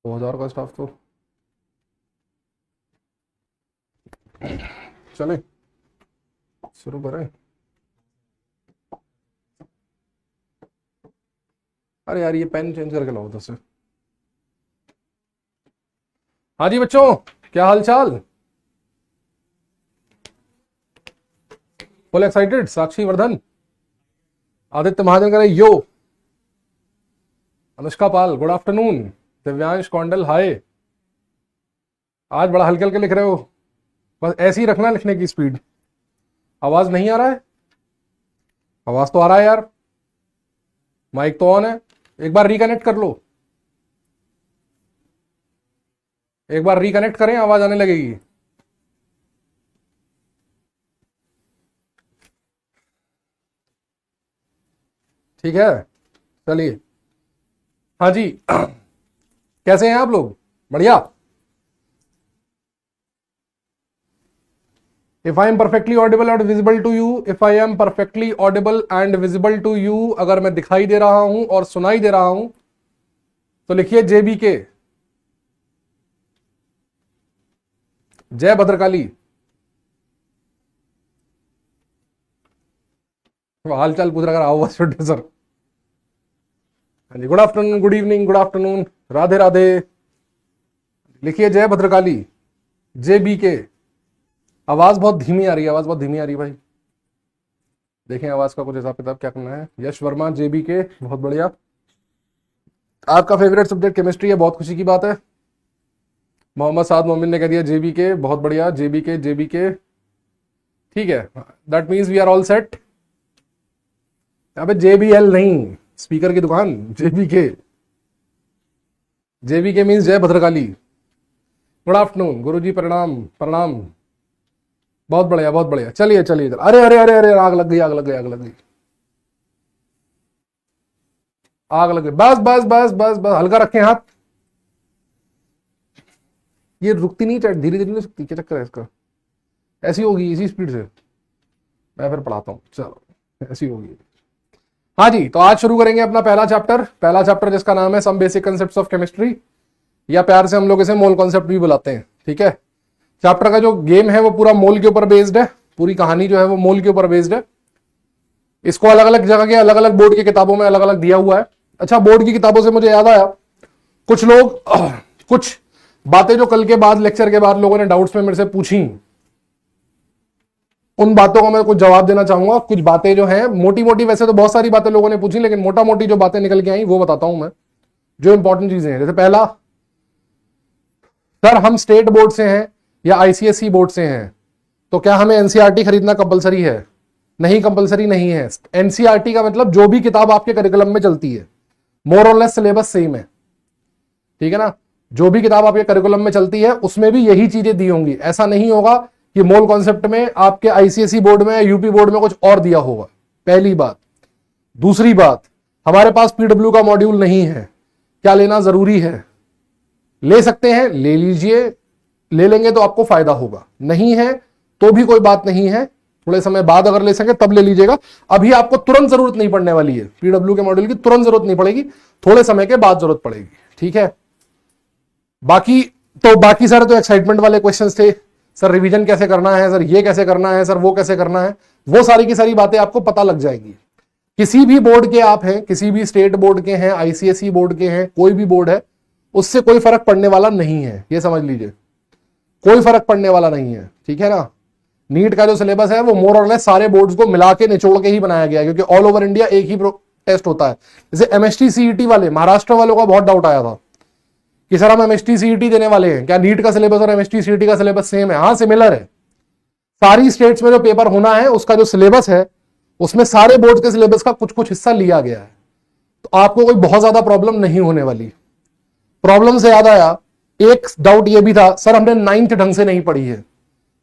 2000 का स्टाफ तो चले शुरू करें। अरे यार ये पेन चेंज करके लाओ उधर से। हाँ जी बच्चों, क्या हाल चाल? Full excited? साक्षी वर्धन, आदित्य महाजन करे यो, Anushka Pal good afternoon, Divyansh Kaundal hi. आज बड़ा हल्के हल्के लिख रहे हो, बस ऐसे ही रखना लिखने की स्पीड। आवाज नहीं आ रहा है? आवाज तो आ रहा है यार, माइक तो ऑन है। एक बार रिकनेक्ट कर लो, एक बार रिकनेक्ट करें, आवाज आने लगेगी। ठीक है चलिए। हाँ जी कैसे हैं आप लोग? बढ़िया। If I am perfectly audible and visible to you, if I am perfectly audible and visible to you, अगर मैं दिखाई दे रहा हूं और सुनाई दे रहा हूं तो लिखिए JBK, जय भद्रकाली। हाल चाल पूछ रहा, अगर आओ छोटे सर। हाँ जी, good afternoon, good evening, good afternoon, Radhe Radhe. लिखिए जय भद्रकाली, JBK। आवाज बहुत धीमी आ रही है, आवाज बहुत धीमी आ रही है भाई। देखें आवाज का कुछ हिसाब किताब क्या करना है। यश वर्मा JBK, बहुत बढ़िया। आपका फेवरेट सब्जेक्ट केमिस्ट्री है, बहुत खुशी की बात है। मोहम्मद साद मोमिन ने कह दिया JBK, बहुत बढ़िया। JBK ठीक है, that means we are all set. यहाँ पे JBL नहीं, स्पीकर की दुकान, JBK मीन्स जय भद्रकाली। गुड आफ्टरनून गुरुजी, प्रणाम प्रणाम, बहुत बढ़िया बहुत बढ़िया। चलिए चलिए चल, अरे अरे अरे अरे, आग लग गई आग लग गई आग लग गई आग लग गई। बस बस बस बस बस, हल्का रखें हाथ। ये रुकती नहीं, धीरे धीरे नहीं सकती, क्या चक्कर है इसका? ऐसी होगी इसी स्पीड से, मैं फिर पढ़ाता हूँ। चलो ऐसी होगी। हाँ जी, तो आज शुरू करेंगे अपना पहला चैप्टर जिसका नाम है some basic concepts of chemistry, या प्यार से हम लोग इसे मोल कॉन्सेप्ट भी बुलाते हैं। ठीक है, चैप्टर का जो गेम है वो पूरा मोल के ऊपर बेस्ड है, पूरी कहानी जो है वो मोल के ऊपर बेस्ड है। इसको अलग अलग जगह के अलग अलग बोर्ड की किताबों में अलग अलग दिया हुआ है। अच्छा, बोर्ड की किताबों से मुझे याद आया, कुछ लोग कुछ बातें जो कल के बाद लेक्चर के बाद लोगों ने डाउट्स में मेरे से पूछी, उन बातों का मैं कुछ जवाब देना चाहूंगा। कुछ बातें जो हैं मोटी मोटी, वैसे तो बहुत सारी बातें लोगों ने पूछी, लेकिन मोटा मोटी जो बातें निकल के आई वो बताता हूं मैं, जो इंपॉर्टेंट चीजें हैं। जैसे पहला, सर हम स्टेट बोर्ड से हैं या ICSE बोर्ड से हैं, तो क्या हमें NCERT खरीदना कंपलसरी है? नहीं, कंपलसरी नहीं है। NCERT का मतलब जो भी किताब आपके करिकुलम में चलती है, मोर और लेस सिलेबस सेम है। ठीक है ना, जो भी किताब आपके करिकुलम में चलती है उसमें भी यही चीजें दी होंगी। ऐसा नहीं होगा कि मोल कॉन्सेप्ट में आपके ICSE बोर्ड में, UP बोर्ड में कुछ और दिया होगा, पहली बात। दूसरी बात, हमारे पास PW का मॉड्यूल नहीं है। क्या लेना जरूरी है? ले सकते हैं, ले लीजिए, ले लेंगे तो आपको फायदा होगा, नहीं है तो भी कोई बात नहीं है, थोड़े समय बाद अगर ले सके तब ले लीजिएगा। अभी आपको तुरंत जरूरत नहीं पड़ने वाली है, PW के मॉड्यूल की तुरंत जरूरत नहीं पड़ेगी, थोड़े समय के बाद जरूरत पड़ेगी। ठीक है, बाकी सारे तो एक्साइटमेंट वाले क्वेश्चंस थे। सर रिवीजन कैसे करना है, सर ये कैसे करना है, सर वो कैसे करना है, वो सारी की सारी बातें आपको पता लग जाएगी। किसी भी बोर्ड के आप हैं, किसी भी स्टेट बोर्ड के हैं, ICSE बोर्ड के हैं, कोई भी बोर्ड है, उससे कोई फर्क पड़ने वाला नहीं है, ये समझ लीजिए, कोई फर्क पड़ने वाला नहीं है। ठीक है ना, नीट का जो सिलेबस है वो मोर और लेस सारे बोर्ड्स को मिला के निचोड़ के ही बनाया गया है, क्योंकि ऑल ओवर इंडिया एक ही टेस्ट होता है। जैसे MST CET वाले, महाराष्ट्र वालों का बहुत डाउट आया था कि सर हम MST CET देने वाले हैं, क्या नीट का सिलेबस और MST CET का सिलेबस सेम है? हाँ, सिमिलर है। सारी स्टेट्स में जो पेपर होना है उसका जो सिलेबस है उसमें सारे बोर्ड के सिलेबस का कुछ कुछ हिस्सा लिया गया है, तो आपको कोई बहुत ज्यादा प्रॉब्लम नहीं होने वाली। प्रॉब्लम से याद आया, एक डाउट ये भी था, सर हमने 9th ढंग से नहीं पढ़ी है,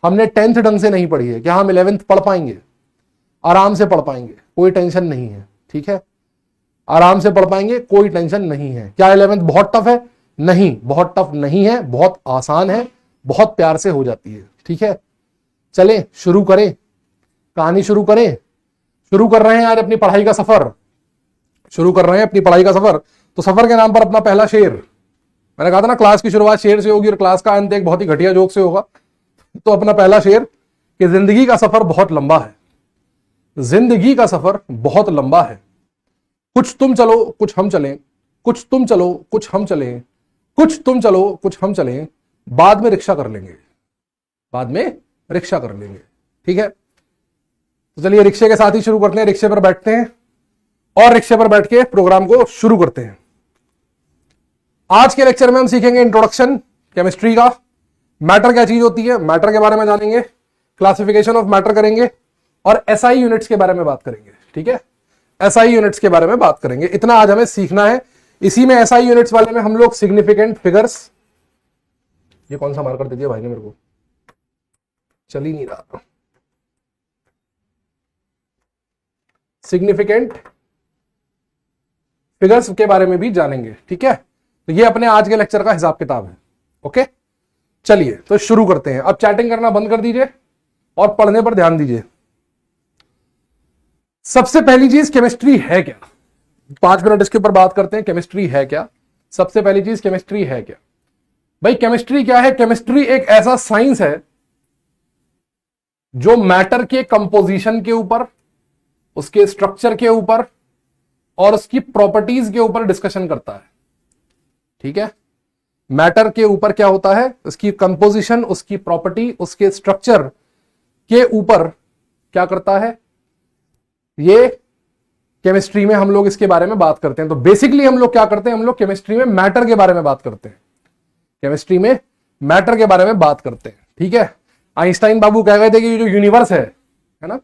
हमने 10th ढंग से नहीं पढ़ी है, क्या हम 11th पढ़ पाएंगे? आराम से पढ़ पाएंगे, कोई टेंशन नहीं है। ठीक है, आराम से पढ़ पाएंगे, कोई टेंशन नहीं है। क्या 11th बहुत टफ है? नहीं, बहुत टफ नहीं है, बहुत आसान है, बहुत प्यार से हो जाती है। ठीक है, चलें शुरू करें, कहानी शुरू करें। शुरू कर रहे हैं आज अपनी पढ़ाई का सफर, शुरू कर रहे हैं अपनी पढ़ाई का सफर। तो सफर के नाम पर अपना पहला शेर, मैंने कहा था ना क्लास की शुरुआत शेर से होगी और क्लास का अंत एक बहुत ही घटिया जोक से होगा। तो अपना पहला शेर कि जिंदगी का सफर बहुत लंबा है, जिंदगी का सफर बहुत लंबा है, कुछ तुम चलो कुछ हम चलें, कुछ तुम चलो कुछ हम चलें, कुछ तुम चलो कुछ हम चलें, बाद में रिक्शा कर लेंगे, बाद में रिक्शा कर लेंगे। ठीक है, तो चलिए रिक्शे के साथ ही शुरू करते हैं, रिक्शे पर बैठते हैं और रिक्शे पर बैठ के प्रोग्राम को शुरू करते हैं। आज के लेक्चर में हम सीखेंगे इंट्रोडक्शन केमिस्ट्री का, मैटर क्या चीज होती है, मैटर के बारे में जानेंगे, क्लासिफिकेशन ऑफ मैटर करेंगे और एसआई यूनिट्स के बारे में बात करेंगे। ठीक है, एसआई यूनिट्स के बारे में बात करेंगे, इतना आज हमें सीखना है। इसी में एसआई यूनिट्स वाले में हम लोग सिग्निफिकेंट फिगर्स, ये कौन सा मार्कर दे दिया भाई ने मेरे को, चल ही नहीं रहा, सिग्निफिकेंट फिगर्स के बारे में भी जानेंगे। ठीक है, तो ये अपने आज के लेक्चर का हिसाब किताब है। ओके, चलिए तो शुरू करते हैं। अब चैटिंग करना बंद कर दीजिए और पढ़ने पर ध्यान दीजिए। सबसे पहली चीज केमिस्ट्री है क्या, 5 मिनट इसके ऊपर बात करते हैं। केमिस्ट्री है क्या, सबसे पहली चीज केमिस्ट्री है क्या। भाई केमिस्ट्री क्या है, केमिस्ट्री एक ऐसा साइंस है जो मैटर के कंपोजिशन के ऊपर, उसके स्ट्रक्चर के ऊपर और उसकी प्रॉपर्टीज के ऊपर डिस्कशन करता है। ठीक है, मैटर के ऊपर क्या होता है, उसकी कंपोजिशन, उसकी प्रॉपर्टी, उसके स्ट्रक्चर के ऊपर क्या करता है, ये केमिस्ट्री में हम लोग इसके बारे में बात करते हैं। तो बेसिकली हम लोग क्या करते हैं, हम लोग केमिस्ट्री में मैटर के बारे में बात करते हैं, केमिस्ट्री में मैटर के बारे में बात करते हैं। ठीक है, आइंस्टाइन बाबू कह गए थे कि ये जो यूनिवर्स है ना,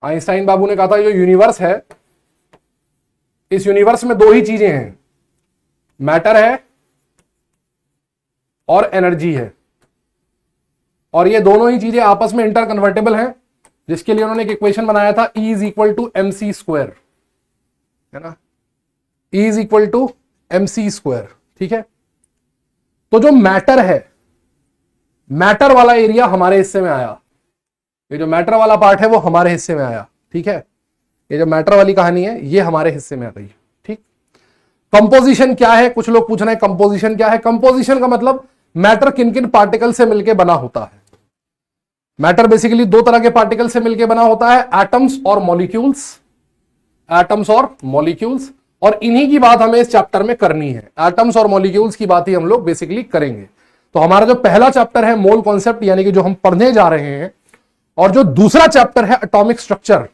आइंस्टाइन बाबू ने कहा था जो यूनिवर्स है, इस यूनिवर्स में 2 ही चीजें हैं, मैटर है और एनर्जी है, और ये दोनों ही चीजें आपस में इंटर कन्वर्टेबल हैं, जिसके लिए उन्होंने एक इक्वेशन बनाया था E is equal to MC square, है ना, E is equal to MC square. ठीक है, तो जो मैटर है, मैटर वाला एरिया हमारे हिस्से में आया, ये जो मैटर वाला पार्ट है वो हमारे हिस्से में आया। ठीक है, ये जो मैटर वाली कहानी है ये हमारे हिस्से में आ गई। ठीक, कंपोजिशन क्या है, कुछ लोग पूछ रहे हैं कंपोजिशन क्या है। कंपोजिशन का मतलब मैटर किन किन पार्टिकल से मिलकर बना होता है। मैटर बेसिकली 2 तरह के पार्टिकल से मिलकर बना होता है, एटम्स और मॉलिक्यूल्स, एटम्स और मॉलिक्यूल्स, और इन्हीं की बात हमें इस चैप्टर में करनी है। एटम्स और मॉलिक्यूल्स की बात ही हम लोग बेसिकली करेंगे। तो हमारा जो पहला चैप्टर है मोल कॉन्सेप्ट, यानी कि जो हम पढ़ने जा रहे हैं, और जो दूसरा चैप्टर है एटॉमिक स्ट्रक्चर,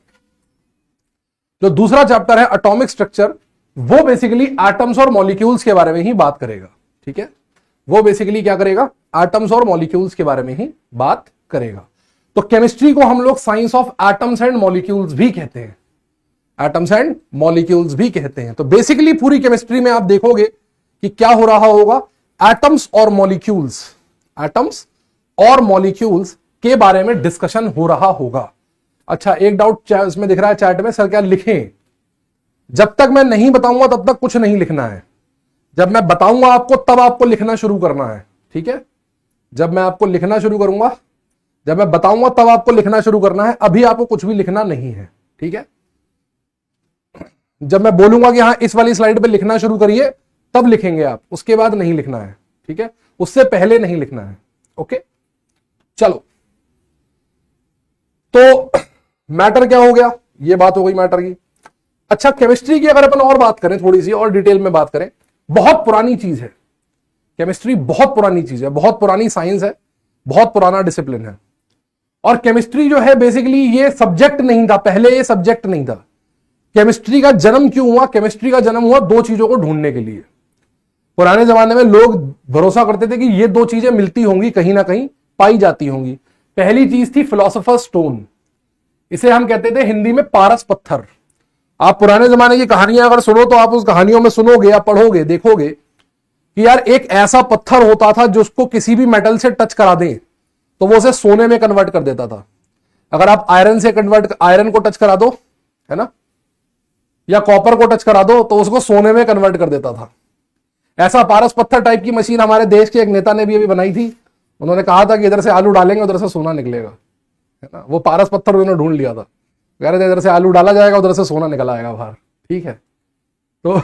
जो दूसरा चैप्टर है एटॉमिक स्ट्रक्चर, वो बेसिकली एटम्स और मॉलिक्यूल्स के बारे में ही बात करेगा। ठीक है, वो बेसिकली क्या करेगा, एटम्स और मॉलिक्यूल्स के बारे में ही बात करेगा। तो केमिस्ट्री को हम लोग science of atoms and molecules भी कहते हैं, एटम्स एंड मॉलिक्यूल्स भी कहते हैं। तो बेसिकली पूरी केमिस्ट्री में आप देखोगे कि क्या हो रहा होगा, एटम्स और मॉलिक्यूल्स, एटम्स और मॉलिक्यूल्स के बारे में डिस्कशन हो रहा होगा। अच्छा, एक डाउट इसमें दिख रहा है चैट में, सर क्या लिखें। जब तक मैं नहीं बताऊंगा तब तक कुछ नहीं लिखना है, जब मैं बताऊंगा आपको तब आपको लिखना शुरू करना है। ठीक है, जब मैं आपको लिखना शुरू करूंगा, जब मैं बताऊंगा तब आपको लिखना शुरू करना है, अभी आपको कुछ भी लिखना नहीं है। ठीक है, जब मैं बोलूंगा कि हाँ इस वाली स्लाइड पे लिखना शुरू करिए तब लिखेंगे आप, उसके बाद नहीं लिखना है। ठीक है, उससे पहले नहीं लिखना है। ओके, चलो तो मैटर क्या हो गया, ये बात हो गई मैटर की। अच्छा, केमिस्ट्री की अगर अपन और बात करें, थोड़ी सी और डिटेल में बात करें, बहुत पुरानी चीज है केमिस्ट्री, बहुत पुरानी चीज है, बहुत पुरानी साइंस है, बहुत पुराना डिसिप्लिन है। और केमिस्ट्री जो है बेसिकली ये सब्जेक्ट नहीं था, पहले ये सब्जेक्ट नहीं था। केमिस्ट्री का जन्म क्यों हुआ, केमिस्ट्री का जन्म हुआ 2 चीजों को ढूंढने के लिए। पुराने जमाने में लोग भरोसा करते थे कि ये 2 चीजें मिलती होंगी, कहीं ना कहीं पाई जाती होंगी। पहली चीज थी फिलोसोफर स्टोन, इसे हम कहते थे हिंदी में पारस पत्थर। आप पुराने जमाने की कहानियां अगर सुनो तो आप उस कहानियों में सुनोगे या पढ़ोगे, देखोगे कि यार एक ऐसा पत्थर होता था जो उसको किसी भी मेटल से टच करा दें तो वो उसे सोने में कन्वर्ट कर देता था। अगर आप आयरन को टच करा दो, है ना, या कॉपर को टच करा दो तो उसको सोने में कन्वर्ट कर देता था। ऐसा पारस पत्थर टाइप की मशीन हमारे देश के एक नेता ने भी अभी बनाई थी। उन्होंने कहा था कि इधर से आलू डालेंगे उधर से सोना निकलेगा, है ना। वो पारस पत्थर उन्होंने ढूंढ लिया था, कह रहे थे इधर से आलू डाला जाएगा उधर से सोना निकल आएगा बाहर। ठीक है, तो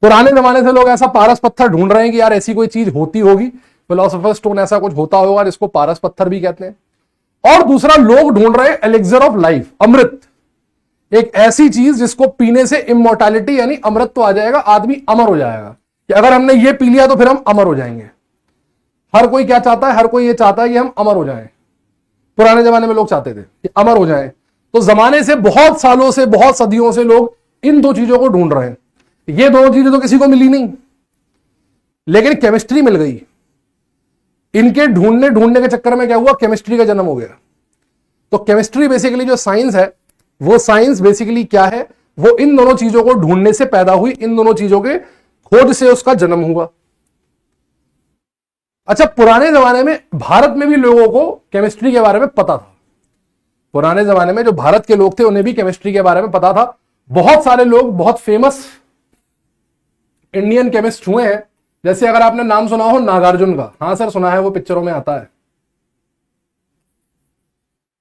पुराने जमाने से लोग ऐसा पारस पत्थर ढूंढ रहे हैं कि यार ऐसी कोई चीज होती होगी, फिलोसोफर स्टोन ऐसा कुछ होता होगा जिसको पारस पत्थर भी कहते हैं। और दूसरा, लोग ढूंढ रहे हैं एलिक्सर ऑफ लाइफ, अमृत, एक ऐसी चीज जिसको पीने से इमोर्टैलिटी यानी अमृत आ जाएगा, आदमी अमर हो जाएगा, कि अगर हमने ये पी लिया तो फिर हम अमर हो जाएंगे। हर कोई क्या चाहता है? हर कोई ये चाहता है कि हम अमर हो जाएं। पुराने जमाने में लोग चाहते थे कि अमर हो जाएं, तो जमाने से, बहुत सालों से, बहुत सदियों से लोग इन दो चीजों को ढूंढ रहे हैं। ये दोनों चीजें तो किसी को मिली नहीं, लेकिन केमिस्ट्री मिल गई। इनके ढूंढने के चक्कर में क्या हुआ? केमिस्ट्री का जन्म हो गया। तो केमिस्ट्री बेसिकली जो साइंस है, वो साइंस बेसिकली क्या है? वो इन दोनों चीजों को ढूंढने से पैदा हुई, इन दोनों चीजों के खोज से उसका जन्म हुआ। अच्छा, पुराने जमाने में भारत में भी लोगों को केमिस्ट्री के बारे में पता था। पुराने जमाने में जो भारत के लोग थे उन्हें भी केमिस्ट्री के बारे में पता था। बहुत सारे लोग बहुत फेमस इंडियन केमिस्ट हुए हैं। जैसे अगर आपने नाम सुना हो नागार्जुन का, हाँ सर सुना है, वो पिक्चरों में आता है।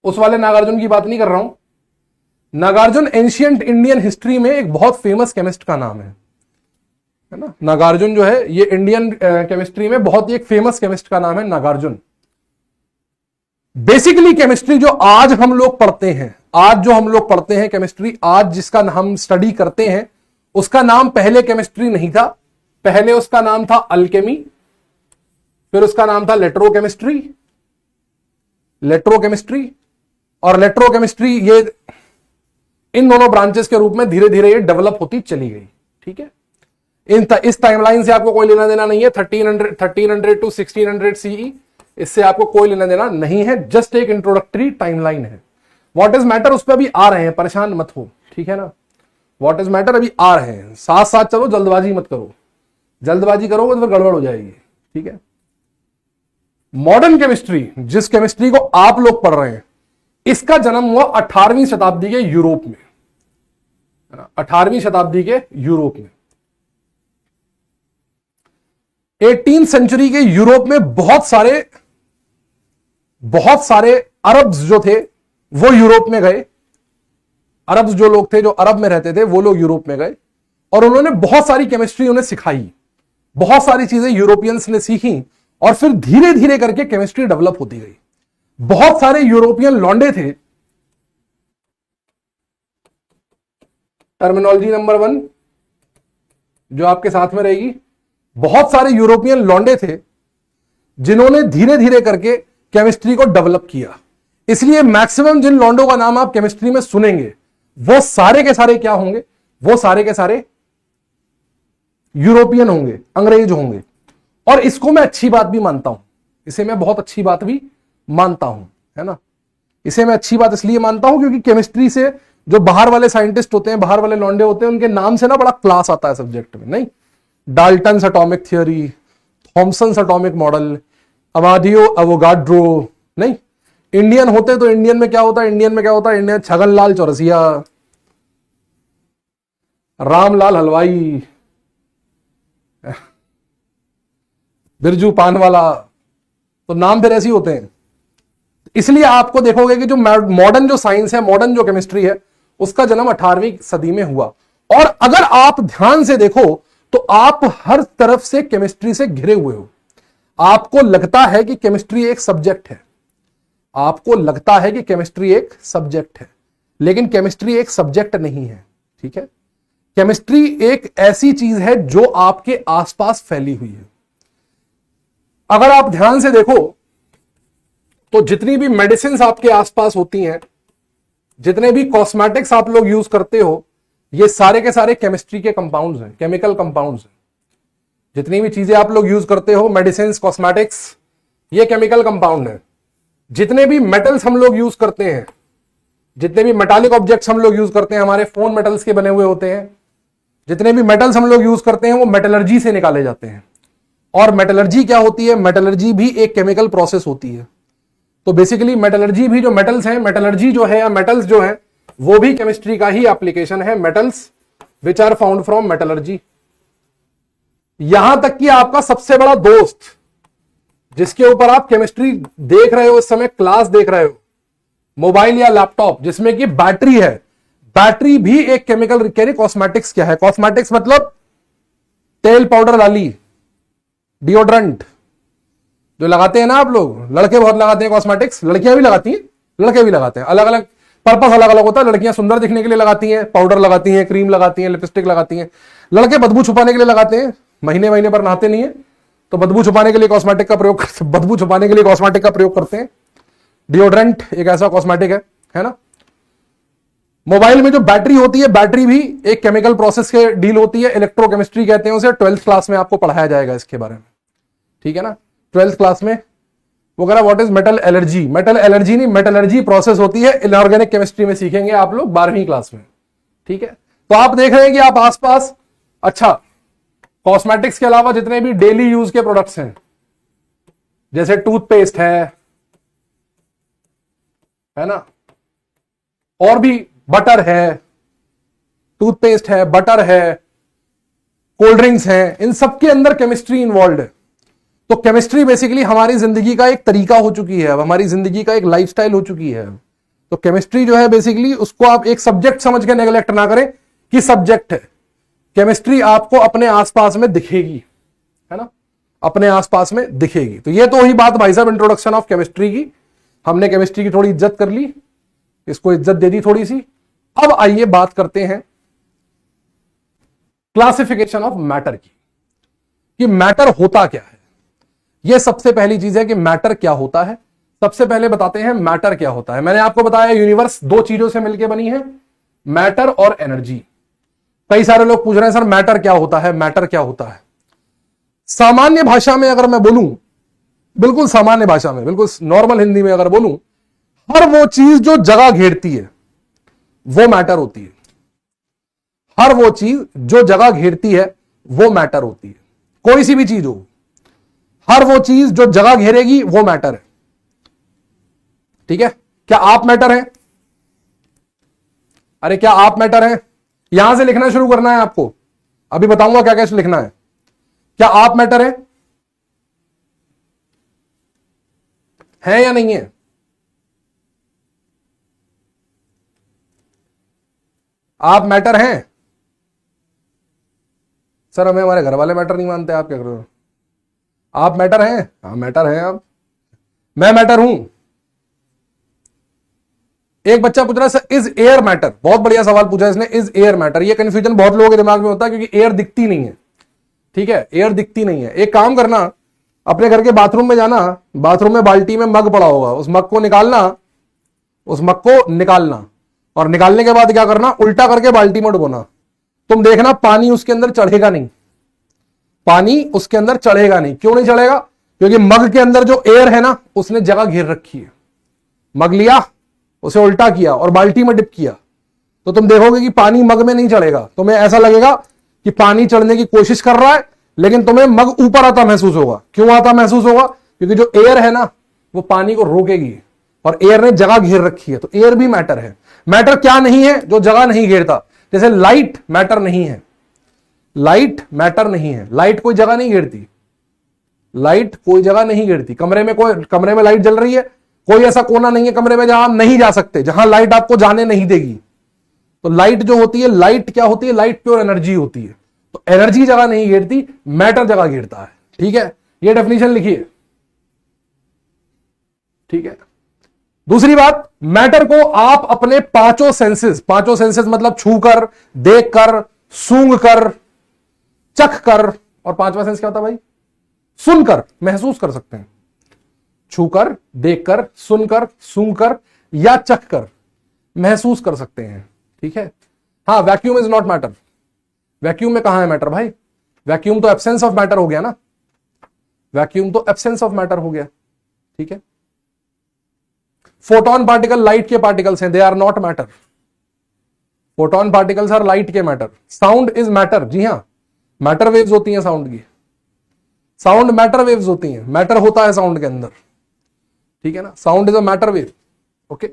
उस वाले नागार्जुन की बात नहीं कर रहा हूं। नागार्जुन एंशियंट इंडियन हिस्ट्री में एक बहुत फेमस केमिस्ट का नाम है ना। नागार्जुन जो है ये इंडियन केमिस्ट्री में बहुत ही एक फेमस केमिस्ट का नाम है नागार्जुन। बेसिकली केमिस्ट्री जो आज हम लोग पढ़ते हैं, आज जो हम लोग पढ़ते हैं केमिस्ट्री, आज जिसका हम स्टडी करते हैं, उसका नाम पहले केमिस्ट्री नहीं था। पहले उसका नाम था अल्केमी, फिर उसका नाम था लेट्रोकेमिस्ट्री, और लेट्रोकेमिस्ट्री, ये इन दोनों ब्रांचेस के रूप में धीरे धीरे ये डेवलप होती चली गई। ठीक है, इस टाइमलाइन से आपको कोई लेना देना नहीं है। 1300 टू 1600 सीई, इससे आपको कोई लेना देना नहीं है। जस्ट एक इंट्रोडक्टरी टाइमलाइन है। व्हाट इज मैटर उस पर अभी आ रहे हैं, परेशान मत हो, ठीक है ना। व्हाट इज मैटर अभी आ रहे हैं, साथ साथ चलो, जल्दबाजी मत करो। जल्दबाजी करोगे तो फिर गड़बड़ हो जाएगी। ठीक है, मॉडर्न केमिस्ट्री, जिस केमिस्ट्री को आप लोग पढ़ रहे हैं, इसका जन्म हुआ 18वीं शताब्दी के यूरोप में, 18वीं शताब्दी के यूरोप में। 18th सेंचुरी के यूरोप में बहुत सारे अरब्स जो थे वो यूरोप में गए। अरब्स जो लोग थे, जो अरब में रहते थे, वो लोग यूरोप में गए और उन्होंने बहुत सारी केमिस्ट्री उन्हें सिखाई। बहुत सारी चीजें यूरोपियंस ने सीखी और फिर धीरे धीरे करके केमिस्ट्री डेवलप होती गई। बहुत सारे यूरोपियन लौंडे थे। टर्मिनोलॉजी नंबर 1 जो आपके साथ में रहेगी, बहुत सारे यूरोपियन लौंडे थे जिन्होंने धीरे धीरे करके केमिस्ट्री को डेवलप किया। इसलिए मैक्सिमम जिन लौंडों का नाम आप केमिस्ट्री में सुनेंगे, वो सारे के सारे क्या होंगे? वो सारे के सारे यूरोपियन होंगे, अंग्रेज होंगे। और इसको मैं अच्छी बात भी मानता हूं, इसे मैं बहुत अच्छी बात भी मानता हूं, है ना। इसे मैं अच्छी बात इसलिए मानता हूं क्योंकि केमिस्ट्री से जो बाहर वाले साइंटिस्ट होते हैं, बाहर वाले लौंडे होते हैं, उनके नाम से ना बड़ा क्लास आता है सब्जेक्ट में। नहीं, Dalton's atomic theory, Thomson's atomic model, Amedeo Avogadro. नहीं, इंडियन होते तो इंडियन में क्या होता है? इंडियन छगनलाल चौरसिया, रामलाल हलवाई, बिरजू पानवाला, तो नाम फिर ऐसे ही होते हैं। इसलिए आपको देखोगे कि जो मॉडर्न जो साइंस है, मॉडर्न जो केमिस्ट्री है, उसका जन्म 18वीं सदी में हुआ। और अगर आप ध्यान से देखो तो आप हर तरफ से केमिस्ट्री से घिरे हुए हो। आपको लगता है कि केमिस्ट्री एक सब्जेक्ट है, आपको लगता है कि केमिस्ट्री एक सब्जेक्ट है, लेकिन केमिस्ट्री एक सब्जेक्ट नहीं है। ठीक है, केमिस्ट्री एक ऐसी चीज है जो आपके आसपास फैली हुई है। अगर आप ध्यान से देखो तो जितनी भी मेडिसिन आपके आसपास होती हैं, जितने भी कॉस्मेटिक्स आप लोग यूज करते हो, ये सारे के सारे केमिस्ट्री के कंपाउंड्स हैं, केमिकल कंपाउंड्स हैं। जितनी भी चीजें आप लोग यूज करते हो, मेडिसिन, कॉस्मेटिक्स, ये केमिकल कंपाउंड है। जितने भी मेटल्स हम लोग यूज करते हैं, जितने भी मेटालिक ऑब्जेक्ट्स हम लोग यूज करते हैं, हमारे फोन मेटल्स के बने हुए होते हैं। जितने भी मेटल्स हम लोग यूज करते हैं वो मेटलर्जी से निकाले जाते हैं। और मेटलर्जी क्या होती है? मेटलर्जी भी एक केमिकल प्रोसेस होती है। तो बेसिकली मेटलर्जी भी, जो मेटल्स हैं, मेटलर्जी जो है या मेटल्स जो है, वो भी केमिस्ट्री का ही एप्लीकेशन है। Metals which are found from metallurgy. यहां तक कि आपका सबसे बड़ा दोस्त, जिसके ऊपर आप केमिस्ट्री देख रहे हो, इस समय क्लास देख रहे हो, मोबाइल या लैपटॉप, जिसमें कि बैटरी है, बैटरी भी एक केमिकल। कॉस्मेटिक्स क्या है? कॉस्मेटिक्स मतलब तेल पाउडर डाली, डिओड्रेंट जो लगाते हैं ना आप लोग, लड़के बहुत लगाते हैं कॉस्मेटिक्स, लड़कियां भी लगाती हैं, लड़के भी लगाते हैं, अलग अलग पर्पस अलग अलग होता है। लड़कियां सुंदर दिखने के लिए लगाती हैं, पाउडर लगाती हैं, क्रीम लगाती हैं, लिपस्टिक लगाती हैं। लड़के बदबू छुपाने के लिए लगाते हैं, महीने महीने पर नहाते नहीं है तो बदबू छुपाने के लिए कॉस्मेटिक का प्रयोग बदबू छुपाने के लिए कॉस्मेटिक का प्रयोग करते हैं। डिओड्रेंट एक ऐसा कॉस्मेटिक है ना। मोबाइल में जो बैटरी होती है, बैटरी भी एक केमिकल प्रोसेस के डील होती है, इलेक्ट्रोकेमिस्ट्री कहते हैं उसे। 12th क्लास में आपको पढ़ाया जाएगा इसके बारे में, ठीक है ना। 12th क्लास में वो कह रहा what is metal allergy. Metal allergy नहीं, मेटलर्जी प्रोसेस होती है, इनऑर्गेनिक केमिस्ट्री में सीखेंगे आप लोग 12वीं क्लास में, ठीक है। तो आप देख रहे हैं कि आप आसपास, अच्छा, कॉस्मेटिक्स के अलावा जितने भी डेली यूज के प्रोडक्ट्स हैं, जैसे टूथपेस्ट है ना, और भी बटर है, टूथपेस्ट है, बटर है, कोल्ड ड्रिंक्स हैं, इन सब के अंदर केमिस्ट्री इन्वॉल्व है। तो केमिस्ट्री बेसिकली हमारी जिंदगी का एक तरीका हो चुकी है, अब हमारी जिंदगी का एक लाइफस्टाइल हो चुकी है। तो केमिस्ट्री जो है बेसिकली, उसको आप एक सब्जेक्ट समझ के नेग्लेक्ट ना करें कि सब्जेक्ट है। केमिस्ट्री आपको अपने आसपास में दिखेगी, है ना, अपने आसपास में दिखेगी। तो ये तो वही बात भाई साहब, इंट्रोडक्शन ऑफ केमिस्ट्री की। हमने केमिस्ट्री की थोड़ी इज्जत कर ली, इसको इज्जत दे दी थोड़ी सी। अब आइए बात करते हैं क्लासिफिकेशन ऑफ मैटर की, कि मैटर होता क्या है। यह सबसे पहली चीज है कि मैटर क्या होता है। सबसे पहले बताते हैं मैटर क्या होता है। मैंने आपको बताया यूनिवर्स दो चीजों से मिलकर बनी है, मैटर और एनर्जी। कई सारे लोग पूछ रहे हैं सर मैटर क्या होता है, मैटर क्या होता है। सामान्य भाषा में अगर मैं बोलूं, बिल्कुल सामान्य भाषा में, बिल्कुल नॉर्मल हिंदी में अगर बोलूं, हर वो चीज जो जगह घेरती है वो मैटर होती है। हर वो चीज जो जगह घेरती है वो मैटर होती है। कोई सी भी चीज हो, हर वो चीज जो जगह घेरेगी वो मैटर है, ठीक है। क्या आप मैटर हैं? अरे क्या आप मैटर हैं? यहां से लिखना शुरू करना है आपको, अभी बताऊंगा क्या क्या लिखना है। क्या आप मैटर है या नहीं है? आप मैटर हैं? सर हमें हमारे घर वाले मैटर नहीं मानते, आप क्या कर रहे हो? आप मैटर हैं? हाँ मैटर हैं आप। मैं मैटर हूं। एक बच्चा पूछ रहा है सर इज एयर मैटर, बहुत बढ़िया सवाल पूछा इसने, इज एयर मैटर। ये कंफ्यूजन बहुत लोगों के दिमाग में होता है क्योंकि एयर दिखती नहीं है, ठीक है, एयर दिखती नहीं है। एक काम करना, अपने घर के बाथरूम में जाना, बाथरूम में बाल्टी में मग पड़ा होगा, उस मग को निकालना, उस मग को निकालना, और निकालने के बाद क्या करना, उल्टा करके बाल्टी में डुबोना। तुम देखना पानी उसके अंदर चढ़ेगा नहीं, पानी उसके अंदर चढ़ेगा नहीं। क्यों नहीं चढ़ेगा? क्योंकि मग के अंदर जो एयर है ना, उसने जगह घेर रखी है। मग लिया, उसे उल्टा किया और बाल्टी में डिप किया, तो तुम देखोगे कि पानी मग में नहीं चढ़ेगा। तुम्हें ऐसा लगेगा कि पानी चढ़ने की कोशिश कर रहा है, लेकिन तुम्हें मग ऊपर आता महसूस होगा। क्यों आता महसूस होगा? क्योंकि जो एयर है ना, वो पानी को रोकेगी, और एयर ने जगह घेर रखी है। तो एयर भी मैटर है। मैटर क्या नहीं है? जो जगह नहीं घेरता। जैसे लाइट मैटर नहीं है, लाइट मैटर नहीं है, लाइट कोई जगह नहीं घेरती, लाइट कोई जगह नहीं घेरती। कमरे में लाइट जल रही है, कोई ऐसा कोना नहीं है कमरे में जहां आप नहीं जा सकते, जहां लाइट आपको जाने नहीं देगी। तो लाइट जो होती है, लाइट क्या होती है? लाइट प्योर एनर्जी होती है। तो एनर्जी जगह नहीं घेरती, मैटर जगह घेरता है, ठीक है। ये डेफिनेशन लिखिए, ठीक है। दूसरी बात, मैटर को आप अपने पांचों सेंसेस मतलब छूकर, देखकर, सूंघकर, चखकर, और पांचवा सेंस क्या होता है भाई? सुनकर महसूस कर सकते हैं। छूकर, देखकर, सुनकर, सूंघकर या चखकर महसूस कर सकते हैं, ठीक है। हाँ, vacuum is not matter. Vacuum में कहां है मैटर भाई? वैक्यूम तो एब्सेंस ऑफ मैटर हो गया ना, वैक्यूम तो एब्सेंस ऑफ मैटर हो गया, ठीक है। फोटोन पार्टिकल लाइट के पार्टिकल्स हैं, they are not matter. Photon particles are light के मैटर। साउंड इज मैटर, जी हां, मैटर वेव्स होती हैं साउंड की, साउंड मैटर वेव्स होती हैं, मैटर होता है साउंड के अंदर, ठीक है ना। Sound is a matter wave, okay.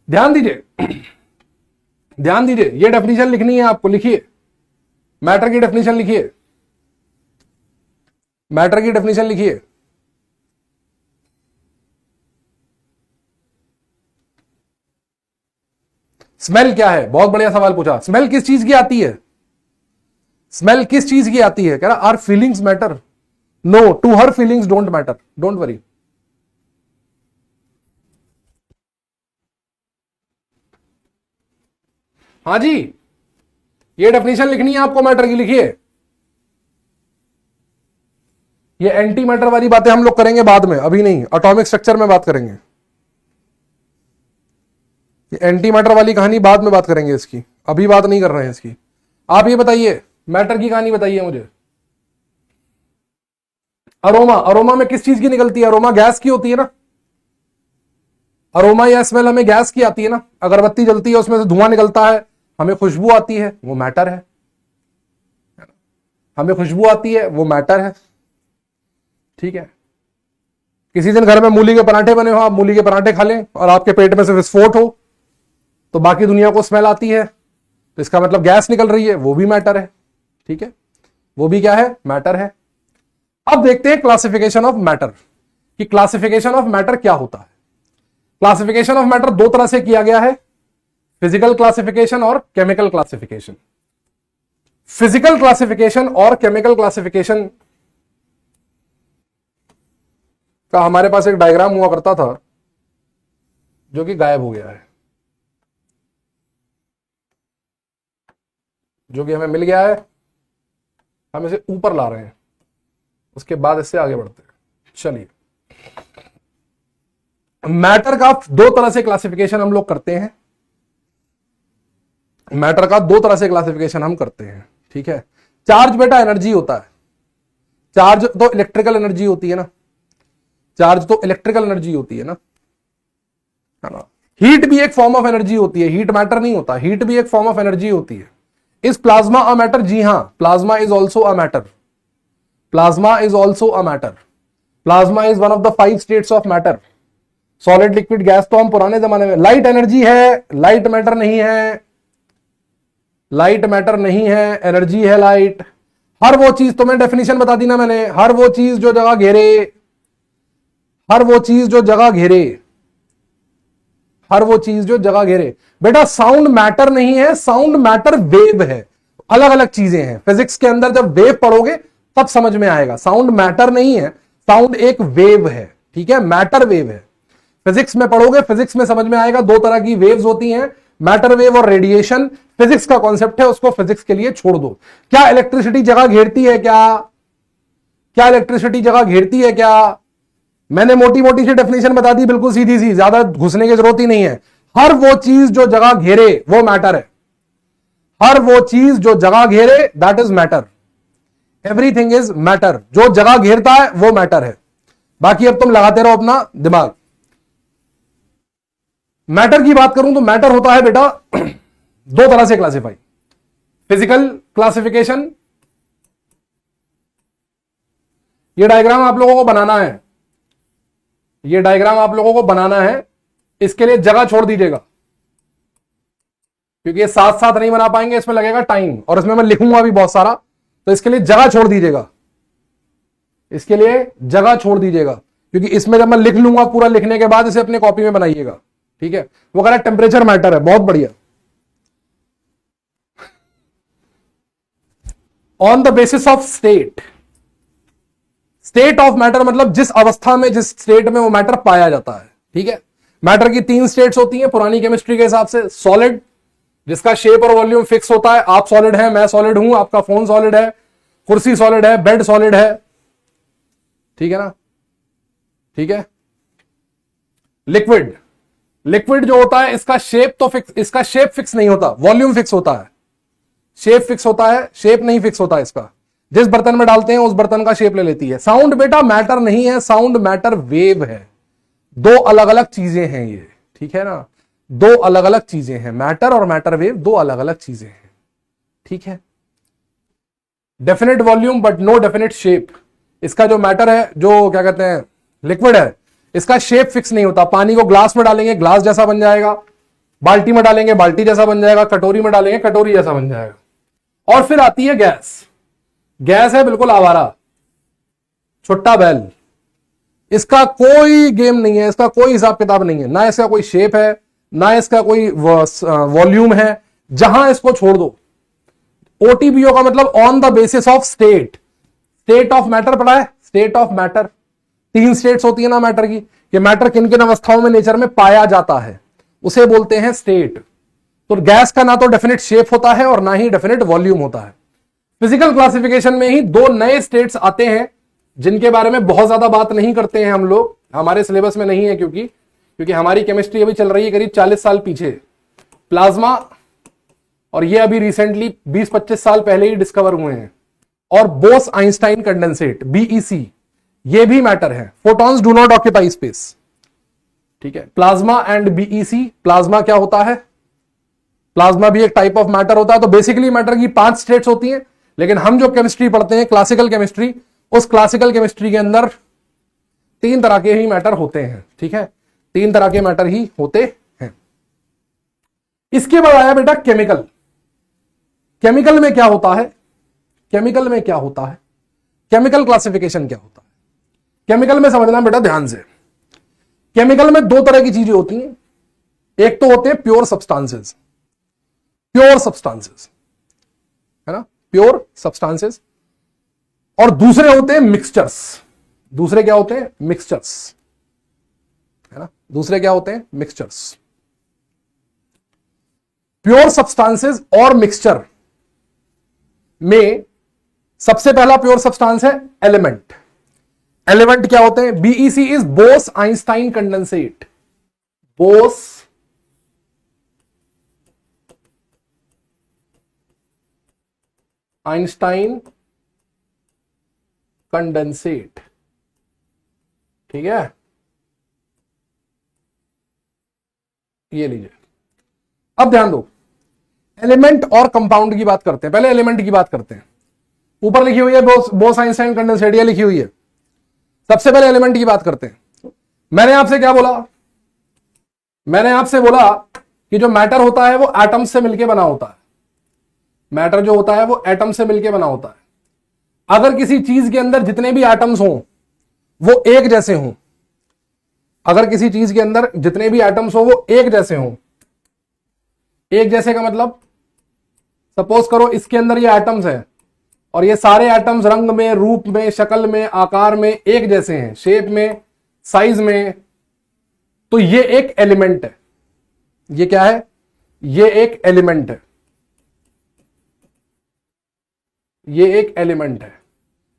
ध्यान दीजिए, ध्यान दीजिए, ये डेफिनेशन लिखनी है आपको, लिखिए, मैटर की डेफिनेशन लिखिए, मैटर की डेफिनेशन लिखिए। स्मेल क्या है? बहुत बढ़िया सवाल पूछा। स्मेल किस चीज की आती है? स्मेल किस चीज की आती है? कह रहा are feelings matter? No, to her feelings don't matter, don't worry. हाँ जी, ये डेफिनेशन लिखनी है आपको मैटर की, लिखिए। ये एंटी मैटर वाली बातें हम लोग करेंगे बाद में, अभी नहीं, एटॉमिक स्ट्रक्चर में बात करेंगे। ये एंटी मैटर वाली कहानी बाद में बात करेंगे इसकी, अभी बात नहीं कर रहे हैं इसकी। आप ये बताइए, मैटर की कहानी बताइए मुझे। अरोमा, अरोमा में किस चीज की निकलती है? अरोमा गैस की होती है ना। अरोमा या स्मेल हमें गैस की आती है ना। अगरबत्ती जलती है, उसमें से धुआं निकलता है, हमें खुशबू आती है, वो मैटर है। हमें खुशबू आती है, वो मैटर है, ठीक है। किसी दिन घर में मूली के पराठे बने हो, आप मूली के पराठे खा लें और आपके पेट में से विस्फोट हो, तो बाकी दुनिया को स्मेल आती है, तो इसका मतलब गैस निकल रही है, वो भी मैटर है, ठीक है। वो भी क्या है? मैटर है। अब देखते हैं क्लासिफिकेशन ऑफ मैटर, कि क्लासिफिकेशन ऑफ मैटर क्या होता है। क्लासिफिकेशन ऑफ मैटर दो तरह से किया गया है, फिजिकल क्लासिफिकेशन और केमिकल क्लासिफिकेशन। फिजिकल क्लासिफिकेशन और केमिकल क्लासिफिकेशन का हमारे पास एक डायग्राम हुआ करता था, जो कि गायब हो गया है, जो कि हमें मिल गया है, हम इसे ऊपर ला रहे हैं, उसके बाद इससे आगे बढ़ते हैं। चलिए, मैटर का दो तरह से क्लासिफिकेशन हम लोग करते हैं। मैटर का दो तरह से क्लासिफिकेशन हम करते हैं, ठीक है। चार्ज बेटा एनर्जी होता है, चार्ज तो इलेक्ट्रिकल एनर्जी होती है ना, चार्ज तो इलेक्ट्रिकल एनर्जी होती है ना, है ना। हीट भी एक फॉर्म ऑफ एनर्जी होती है, हीट मैटर नहीं होता, हीट भी एक फॉर्म ऑफ एनर्जी होती है। Is plasma a matter? जी हां, plasma is also a matter, plasma is also a matter. Plasma is one of the 5 states of matter. Solid, liquid, gas तो हम पुराने जमाने में। लाइट एनर्जी है, लाइट मैटर नहीं है, लाइट मैटर नहीं है, एनर्जी है लाइट। हर वो चीज, तुम्हें डेफिनेशन बता दी ना मैंने, हर वो चीज जो जगह घेरे, हर वो चीज जो जगह घेरे, हर वो चीज जो जगह घेरे। बेटा साउंड मैटर नहीं है, साउंड मैटर वेव है, अलग अलग चीजें हैं। फिजिक्स के अंदर जब वेव पढ़ोगे तब समझ में आएगा, साउंड मैटर नहीं है, साउंड एक वेव है, ठीक है, मैटर वेव है। फिजिक्स में पढ़ोगे, फिजिक्स में समझ में आएगा, दो तरह की वेव्स होती हैं, मैटर वेव और रेडिएशन। फिजिक्स का कॉन्सेप्ट है, उसको फिजिक्स के लिए छोड़ दो। क्या इलेक्ट्रिसिटी जगह घेरती है? क्या इलेक्ट्रिसिटी जगह घेरती है? क्या मैंने मोटी मोटी सी डेफिनेशन बता दी, बिल्कुल सीधी सी, ज्यादा घुसने की जरूरत ही नहीं है। हर वो चीज जो जगह घेरे वो मैटर है, हर वो चीज जो जगह घेरे that is matter. Everything is matter, जो जगह घेरता है वो मैटर है। बाकी अब तुम लगाते रहो अपना दिमाग। मैटर की बात करूं तो मैटर होता है बेटा दो तरह से क्लासिफाई। फिजिकल क्लासिफिकेशन, ये डायग्राम आप लोगों को बनाना है, ये डायग्राम आप लोगों को बनाना है, इसके लिए जगह छोड़ दीजिएगा, क्योंकि ये साथ साथ नहीं बना पाएंगे, इसमें लगेगा टाइम, और इसमें मैं लिखूंगा भी बहुत सारा, तो इसके लिए जगह छोड़ दीजिएगा, इसके लिए जगह छोड़ दीजिएगा, क्योंकि इसमें जब मैं लिख लूंगा पूरा, लिखने के बाद इसे अपने कॉपी में बनाइएगा, ठीक है। वो कह रहा है टेम्परेचर मैटर है, बहुत बढ़िया। On the basis of state, state of matter मतलब जिस अवस्था में, जिस स्टेट में वो मैटर पाया जाता है, ठीक है। मैटर की 3 स्टेट्स होती हैं पुरानी केमिस्ट्री के हिसाब से। सॉलिड, जिसका शेप और वॉल्यूम फिक्स होता है, आप सॉलिड हैं, मैं सॉलिड हूं, आपका फोन सॉलिड है, कुर्सी सॉलिड है, बेड सॉलिड है, ठीक है ना, ठीक है। लिक्विड, लिक्विड जो होता है इसका शेप तो फिक्स, इसका शेप फिक्स नहीं होता, वॉल्यूम फिक्स होता है, शेप फिक्स होता है, शेप नहीं फिक्स होता इसका। जिस बर्तन में डालते हैं उस बर्तन का शेप ले लेती है। साउंड बेटा मैटर नहीं है, साउंड मैटर वेव है, दो अलग अलग चीजें हैं ये, ठीक है ना, दो अलग अलग चीजें हैं, मैटर और मैटर वेव दो अलग अलग चीजें हैं, ठीक है। Definite volume but no definite shape. इसका जो मैटर है, जो क्या कहते हैं लिक्विड है, इसका शेप फिक्स नहीं होता। पानी को ग्लास में डालेंगे ग्लास जैसा बन जाएगा, बाल्टी में डालेंगे बाल्टी जैसा बन जाएगा, कटोरी में डालेंगे कटोरी जैसा बन जाएगा। और फिर आती है गैस, गैस है बिल्कुल आवारा, छुट्टा बैल, इसका कोई गेम नहीं है, इसका कोई हिसाब किताब नहीं है, ना इसका कोई शेप है, ना इसका कोई वॉल्यूम है। जहां इसको छोड़ दो, ओटीबीओ का मतलब on the basis of state. State of matter पढ़ा है, स्टेट ऑफ मैटर, 3 स्टेट्स होती है ना मैटर की, कि मैटर किन किन अवस्थाओं में नेचर में पाया जाता है, उसे बोलते हैं स्टेट। तो गैस का ना तो डेफिनेट शेप होता है और ना ही डेफिनेट वॉल्यूम होता है। फिजिकल क्लासिफिकेशन में ही 2 नए स्टेट्स आते हैं जिनके बारे में बहुत ज्यादा बात नहीं करते हैं हम लोग, हमारे सिलेबस में नहीं है, क्योंकि हमारी केमिस्ट्री अभी चल रही है करीब 40 साल पीछे। प्लाज्मा, और ये अभी रिसेंटली 20-25 साल पहले ही डिस्कवर हुए हैं। और बोस आइंस्टाइन कंडेंसेट, बीईसी, ये भी मैटर है। Photons do not occupy space, ठीक है। प्लाज्मा एंड बीईसी, प्लाज्मा क्या होता है, प्लाज्मा भी एक टाइप ऑफ मैटर होता है। तो बेसिकली मैटर की 5 स्टेट्स होती हैं, लेकिन हम जो केमिस्ट्री पढ़ते हैं क्लासिकल केमिस्ट्री, उस क्लासिकल केमिस्ट्री के अंदर 3 तरह के ही मैटर होते हैं, ठीक है, 3 तरह के मैटर ही होते हैं। इसके बाद आया बेटा केमिकल। केमिकल में क्या होता है, केमिकल में क्या होता है, केमिकल क्लासिफिकेशन क्या होता है। केमिकल में समझना बेटा ध्यान से, केमिकल में 2 तरह की चीजें होती हैं। एक तो होते हैं प्योर सब्सटेंसेस, प्योर सब्सटेंसेस, है ना, प्योर सब्सटेंसेस, और दूसरे होते हैं मिक्सचर्स। दूसरे क्या होते हैं, मिक्सचर्स, है ना, दूसरे क्या होते हैं, मिक्सचर्स। प्योर सब्सटेंसेस और मिक्सचर में सबसे पहला प्योर सब्सटेंस है एलिमेंट। एलिमेंट क्या होते हैं, BEC is Bose Einstein condensate, Bose Einstein condensate, ठीक है, ये लीजिए। अब ध्यान दो, एलिमेंट और कंपाउंड की बात करते हैं। पहले एलिमेंट की बात करते हैं। ऊपर लिखी हुई है बोस आइंस्टाइन कंडेंसेट, ये लिखी हुई है। सबसे पहले एलिमेंट की बात करते हैं। मैंने आपसे क्या बोला, मैंने आपसे बोला कि जो मैटर होता है वो एटम्स से मिलकर बना होता है। मैटर जो होता है वो एटम से मिलकर बना होता है। अगर किसी चीज के अंदर जितने भी एटम्स हों वो एक जैसे हों, अगर किसी चीज के अंदर जितने भी एटम्स हो वो एक जैसे हों, एक जैसे का मतलब सपोज करो इसके अंदर ये एटम्स है और ये सारे एटम्स रंग में, रूप में, शक्ल में, आकार में एक जैसे हैं, शेप में, साइज में, तो ये एक एलिमेंट है। ये क्या है, ये एक एलिमेंट है, ये एक एलिमेंट है।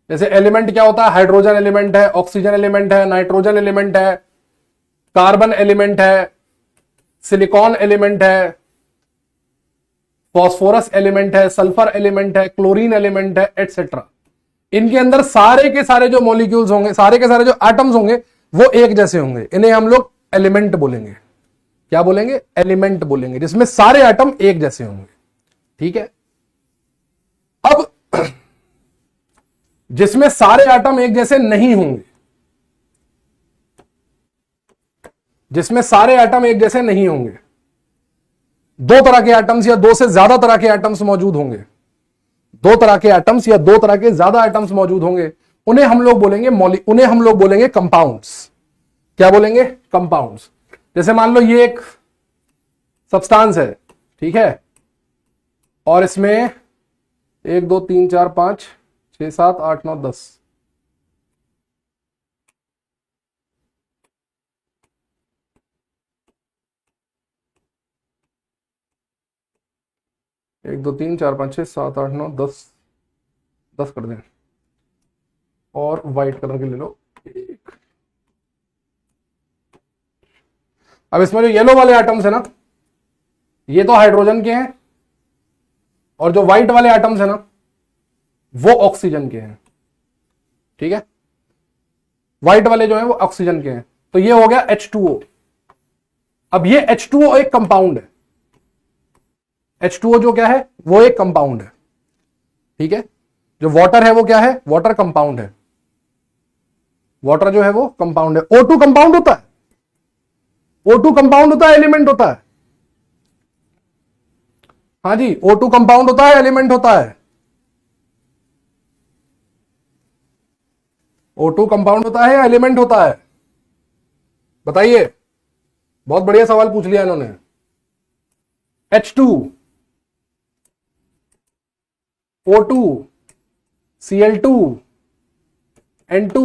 जैसे एलिमेंट क्या होता है, हाइड्रोजन एलिमेंट है, ऑक्सीजन एलिमेंट है, नाइट्रोजन एलिमेंट है, कार्बन एलिमेंट है, सिलिकॉन एलिमेंट है, फॉस्फोरस एलिमेंट है, सल्फर एलिमेंट है, क्लोरीन एलिमेंट है, एटसेट्रा। इनके अंदर सारे के सारे जो मॉलिक्यूल्स होंगे, सारे के सारे जो एटम्स होंगे वो एक जैसे होंगे। इन्हें हम लोग एलिमेंट बोलेंगे। क्या बोलेंगे, एलिमेंट बोलेंगे, जिसमें सारे एटम एक जैसे होंगे, ठीक है। अब जिसमें सारे एटम एक जैसे नहीं होंगे, जिसमें सारे एटम एक जैसे नहीं होंगे, 2 तरह के एटम्स या 2 से ज्यादा तरह के एटम्स मौजूद होंगे, 2 तरह के एटम्स या 2 तरह के ज्यादा एटम्स मौजूद होंगे, उन्हें हम लोग बोलेंगे उन्हें हम लोग बोलेंगे कंपाउंड्स। क्या बोलेंगे, कंपाउंड्स। जैसे मान लो ये एक सब्सटेंस है, ठीक है, और इसमें 1 2 3 4 5 6 7 8 9 10 1 2 3 4 5 6 7 8 9 10 10 कर दें, और व्हाइट कलर के ले लो 1। अब इसमें जो येलो वाले एटम्स है ना, ये तो हाइड्रोजन के हैं, और जो व्हाइट वाले एटम्स है ना वो ऑक्सीजन के हैं, ठीक है। व्हाइट वाले जो है वो ऑक्सीजन के हैं। तो ये हो गया H2O। अब ये H2O एक कंपाउंड है। H2O जो क्या है वो एक कंपाउंड है, ठीक है। जो वाटर है वो क्या है, वाटर कंपाउंड है। वाटर जो है वो कंपाउंड है। O2 कंपाउंड होता है, O2 कंपाउंड होता है, एलिमेंट होता है। हाँ जी, O2 कंपाउंड होता है, एलिमेंट होता है। O2 कंपाउंड होता है या एलिमेंट होता है, बताइए। बहुत बढ़िया सवाल पूछ लिया इन्होंने। H2 O2, Cl2, N2,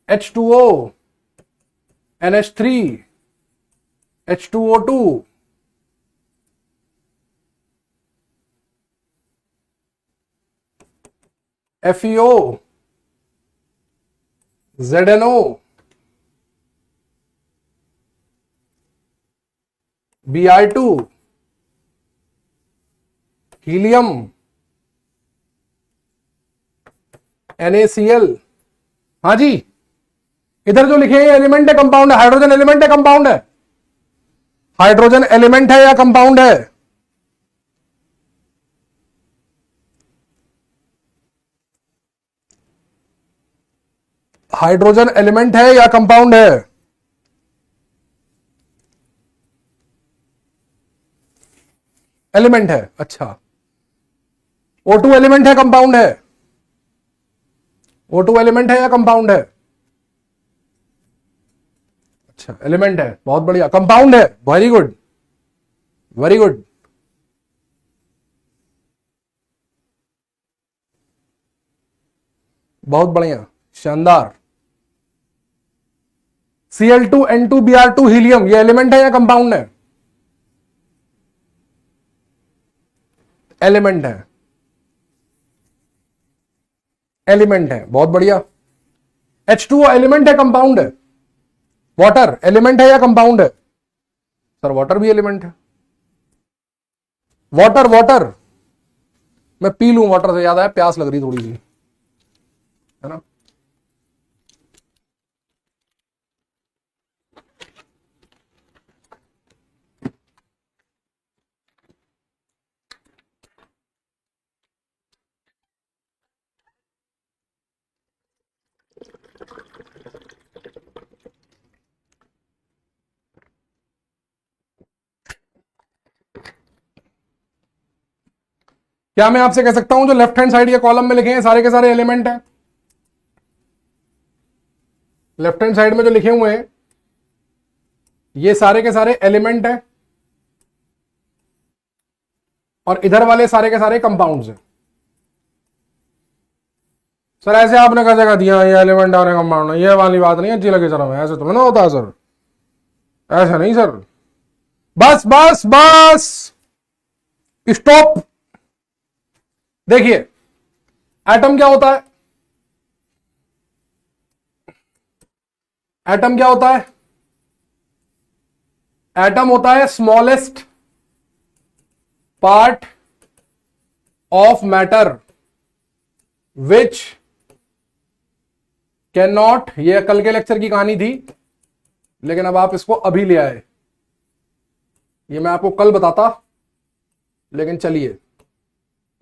H2O, NH3, H2O2, FeO, ZNO, Br2, helium, NaCl। हाँ जी, इधर जो लिखे हैं एलिमेंट है कंपाउंड है? हाइड्रोजन एलिमेंट है कंपाउंड है? हाइड्रोजन एलिमेंट है या कंपाउंड है? हाइड्रोजन एलिमेंट है या कंपाउंड है? एलिमेंट है। अच्छा, O2 एलिमेंट है कंपाउंड है? O2 एलिमेंट है या कंपाउंड है? अच्छा, एलिमेंट है, बहुत बढ़िया। कंपाउंड है, वेरी गुड, वेरी गुड। बहुत बढ़िया, शानदार। Cl2, N2, Br2, हीलियम, ये एलिमेंट है या कंपाउंड है? एलिमेंट है, एलिमेंट है, बहुत बढ़िया। H2O एलिमेंट है कंपाउंड है? वाटर एलिमेंट है या कंपाउंड है? सर वाटर भी एलिमेंट है। वाटर, वाटर, मैं पी लूं, वाटर से याद आया, प्यास लग रही थोड़ी सी, है ना। क्या मैं आपसे कह सकता हूं जो लेफ्ट हैंड साइड के कॉलम में लिखे हैं सारे के सारे एलिमेंट हैं? लेफ्ट हैंड साइड में जो लिखे हुए हैं ये सारे के सारे एलिमेंट हैं, और इधर वाले सारे के सारे कंपाउंड्स हैं। सर ऐसे आपने कैसे कह दिया ये एलिमेंट और कंपाउंड है? ये वाली बात नहीं अच्छी लगी सर हमें, ऐसे तो ना होता है सर, ऐसा नहीं सर। बस बस बस, स्टॉप। देखिए, एटम क्या होता है? एटम क्या होता है? एटम होता है smallest part of matter which can not, ये कल के लेक्चर की कहानी थी लेकिन अब आप इसको अभी ले आए, ये मैं आपको कल बताता, लेकिन चलिए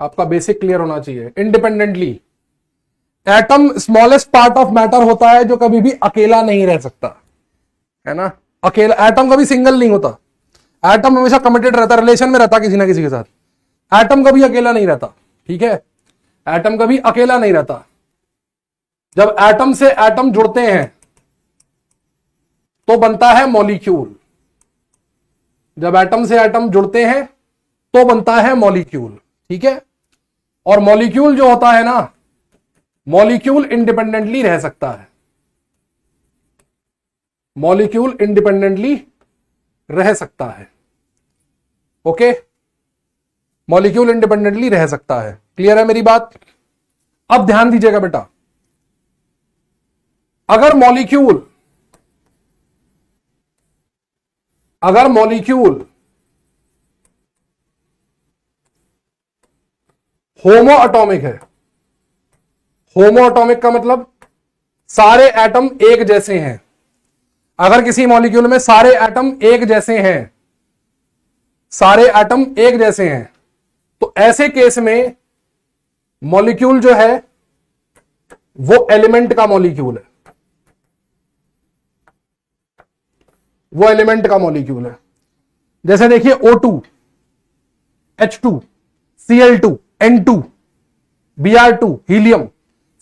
आपका बेसिक क्लियर होना चाहिए। Independently atom smallest part of matter होता है जो कभी भी अकेला नहीं रह सकता, है ना। अकेला एटम कभी सिंगल नहीं होता, एटम हमेशा कमिटेड रहता, रिलेशन में रहता किसी ना किसी के साथ। एटम कभी अकेला नहीं रहता, ठीक है, एटम कभी अकेला नहीं रहता। जब एटम से एटम जुड़ते हैं तो बनता है मॉलिक्यूल। जब एटम से एटम जुड़ते हैं तो बनता है मॉलिक्यूल, ठीक है। और मॉलिक्यूल जो होता है ना, मॉलिक्यूल इंडिपेंडेंटली रह सकता है, मॉलिक्यूल इंडिपेंडेंटली रह सकता है, ओके। मॉलिक्यूल इंडिपेंडेंटली रह सकता है, क्लियर है मेरी बात? अब ध्यान दीजिएगा बेटा, अगर मॉलिक्यूल होमो एटॉमिक है, होमो एटॉमिक का मतलब सारे एटम एक जैसे हैं। अगर किसी मॉलिक्यूल में सारे एटम एक जैसे हैं, सारे एटम एक जैसे हैं, तो ऐसे केस में मॉलिक्यूल जो है वो एलिमेंट का मॉलिक्यूल है, वो एलिमेंट का मॉलिक्यूल है। जैसे देखिए O2, H2, Cl2, N2, Br2, helium,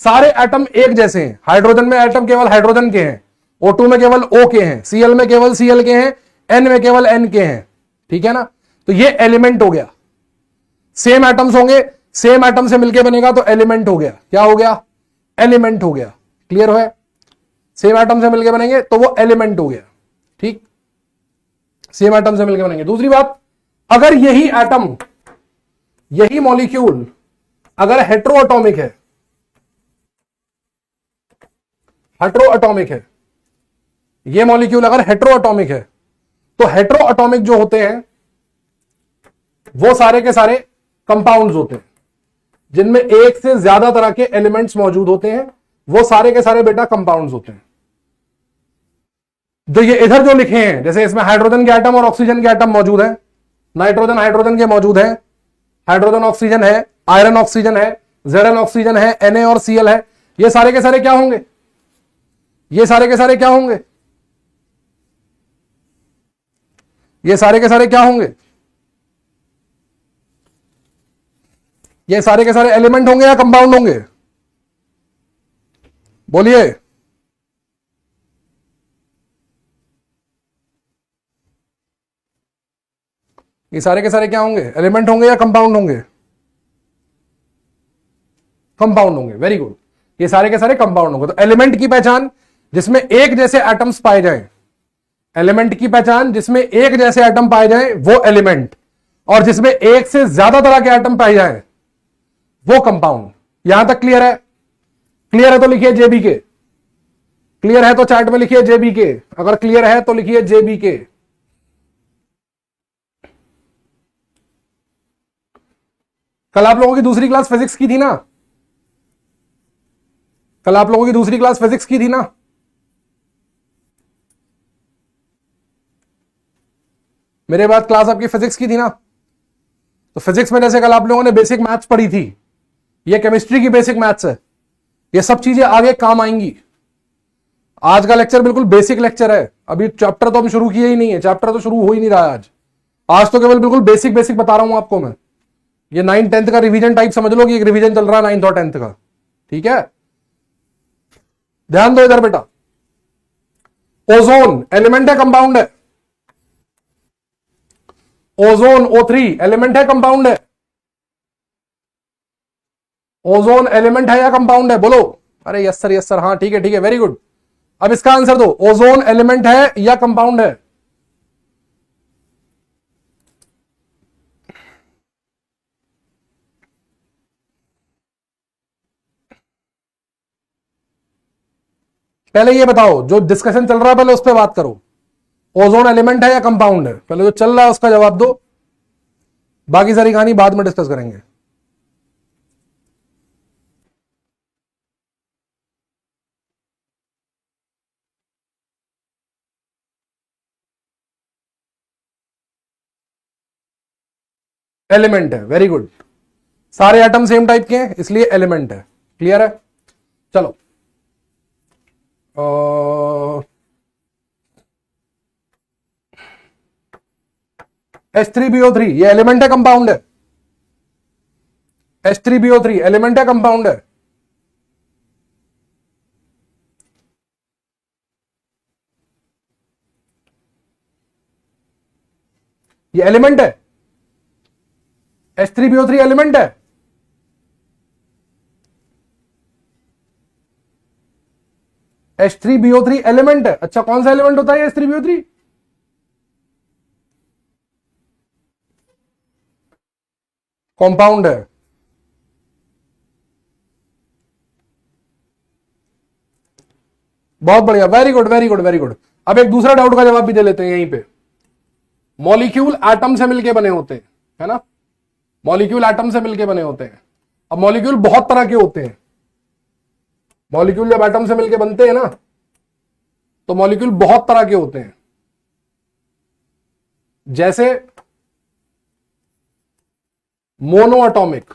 सारे एटम एक जैसे हैं। हाइड्रोजन में एटम केवल हाइड्रोजन के हैं, O2 में केवल O के हैं, Cl में केवल Cl के हैं, N में केवल N के हैं, ठीक है ना। तो ये एलिमेंट हो गया। सेम एटम्स होंगे, सेम एटम से मिलके बनेगा तो एलिमेंट हो गया। क्या हो गया? एलिमेंट हो गया। क्लियर है? सेम एटम से मिलके बनेंगे तो वो एलिमेंट हो गया। ठीक, सेम एटम से मिलके बनेंगे। दूसरी बात, अगर यही एटम, यही मॉलिक्यूल अगर हेट्रोएटॉमिक है, हेट्रोएटॉमिक है, ये मॉलिक्यूल अगर हेट्रोएटॉमिक है, तो हेट्रोएटॉमिक जो होते हैं वो सारे के सारे कंपाउंड्स होते हैं, जिनमें एक से ज्यादा तरह के एलिमेंट्स मौजूद होते हैं, वो सारे के सारे बेटा कंपाउंड्स होते हैं। जो ये इधर जो लिखे हैं, जैसे इसमें हाइड्रोजन के एटम और ऑक्सीजन के एटम मौजूद है, नाइट्रोजन हाइड्रोजन के मौजूद है, हाइड्रोजन ऑक्सीजन है, आयरन ऑक्सीजन है, जेडन ऑक्सीजन है, Na और Cl है, ये सारे के सारे क्या होंगे? ये सारे के सारे क्या होंगे? ये सारे के सारे क्या होंगे? ये सारे के सारे एलिमेंट होंगे या कंपाउंड होंगे? बोलिए। ये सारे के सारे क्या होंगे? एलिमेंट होंगे या कंपाउंड होंगे? कंपाउंड होंगे। वेरी गुड, ये सारे के सारे कंपाउंड होंगे। तो एलिमेंट की पहचान जिसमें एक जैसे एटम्स पाए जाएं, एलिमेंट की पहचान जिसमें एक जैसे एटम पाए जाएं वो एलिमेंट, और जिसमें एक से ज्यादा तरह के एटम पाए जाएं वो कंपाउंड। यहां तक क्लियर है? क्लियर है तो लिखिए जेबीके। क्लियर है तो चैट में लिखिए जेबीके। अगर क्लियर है तो लिखिए जेबीके। कल आप लोगों की दूसरी क्लास फिजिक्स की थी ना? कल आप लोगों की दूसरी क्लास फिजिक्स की थी ना? मेरे बाद क्लास आपकी फिजिक्स की थी ना? तो फिजिक्स में जैसे कल आप लोगों ने बेसिक मैथ्स पढ़ी थी, ये केमिस्ट्री की बेसिक मैथ्स है, ये सब चीजें आगे काम आएंगी। आज का लेक्चर बिल्कुल बेसिक लेक्चर है, अभी चैप्टर तो हम शुरू किए ही नहीं है, चैप्टर तो शुरू हो ही नहीं रहा है आज। आज तो केवल बिल्कुल बेसिक बेसिक बता रहा हूं आपको मैं। ये 9th 10th का रिवीजन टाइप समझ लो कि एक रिवीजन चल रहा है 9th और 10th का। ठीक है, ध्यान दो इधर बेटा। ओजोन एलिमेंट है कंपाउंड है? ओजोन O3 एलिमेंट है कंपाउंड है? ओजोन एलिमेंट है या कंपाउंड है? बोलो। अरे यस सर, यस सर, हाँ ठीक है, वेरी गुड। अब इसका आंसर दो, ओजोन एलिमेंट है या कंपाउंड है? पहले ये बताओ, जो डिस्कशन चल रहा है पहले उस पर बात करो। ओजोन एलिमेंट है या कंपाउंड है? पहले जो चल रहा है उसका जवाब दो, बाकी सारी कहानी बाद में डिस्कस करेंगे। एलिमेंट है, वेरी गुड। सारे एटम सेम टाइप के हैं इसलिए एलिमेंट है। क्लियर है? चलो H3BO3 ये एलिमेंट है कंपाउंड है? H3BO3 एलिमेंट है कंपाउंड है? ये एलिमेंट है? H3BO3 एलिमेंट है? H3BO3 एलिमेंट है। अच्छा, कौन सा एलिमेंट होता है H3BO3? कंपाउंड है। बहुत बढ़िया, very good very good very good. अब एक दूसरा डाउट का जवाब भी दे लेते हैं यहीं पे। मॉलिक्यूल एटम से मिलके बने होते हैं, है ना? मॉलिक्यूल एटम से मिलके बने होते हैं। अब मॉलिक्यूल बहुत तरह के होते हैं। मॉलिक्यूल जब एटम से मिलके बनते हैं ना, तो मॉलिक्यूल बहुत तरह के होते हैं। जैसे मोनो एटॉमिक,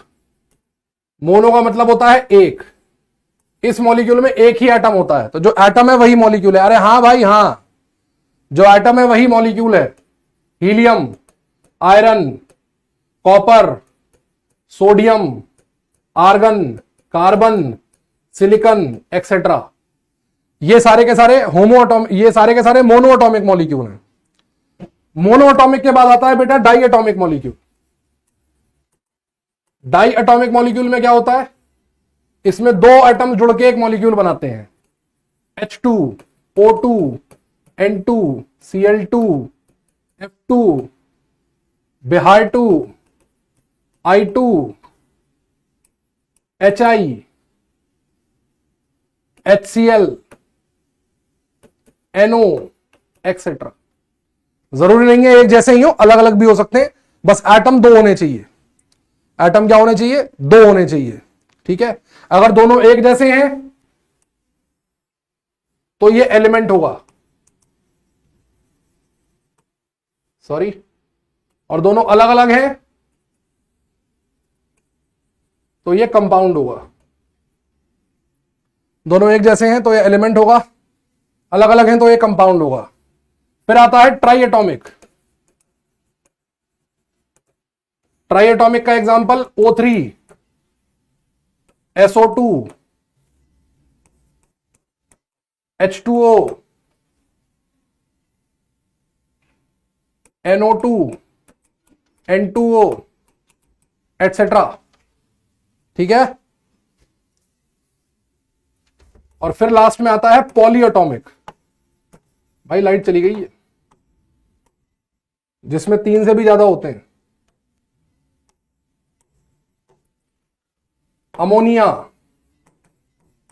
मोनो का मतलब होता है एक, इस मॉलिक्यूल में एक ही एटम होता है, तो जो एटम है वही मॉलिक्यूल है। अरे हाँ भाई हाँ, जो एटम है वही मॉलिक्यूल है। Helium, iron, copper, sodium, argon, carbon, silicon etcetera, ये सारे के सारे ये सारे के सारे मोनो एटॉमिक मॉलिक्यूल हैं। मोनो एटॉमिक के बाद आता है बेटा diatomic molecule. Diatomic molecule में क्या होता है, इसमें दो एटम जुड़ के एक मॉलिक्यूल बनाते हैं, H2, O2, N2, Cl2, F2, Bih2, I2, HI, HCl, NO, etcetera. जरूरी नहीं है एक जैसे ही हो, अलग अलग भी हो सकते हैं, बस एटम दो होने चाहिए। एटम क्या होने चाहिए, दो होने चाहिए। ठीक है, अगर दोनों एक जैसे हैं तो ये एलिमेंट होगा, सॉरी, और दोनों अलग अलग हैं तो ये कंपाउंड होगा। दोनों एक जैसे हैं तो ये एलिमेंट होगा, अलग अलग हैं तो ये कंपाउंड होगा। फिर आता है ट्राई एटॉमिक। ट्राई एटॉमिक का example O3, SO2, H2O, NO2, N2O, etcetera. ठीक है, और फिर लास्ट में आता है पॉली एटॉमिक। भाई लाइट चली गई है, जिसमें तीन से भी ज्यादा होते हैं। Ammonia,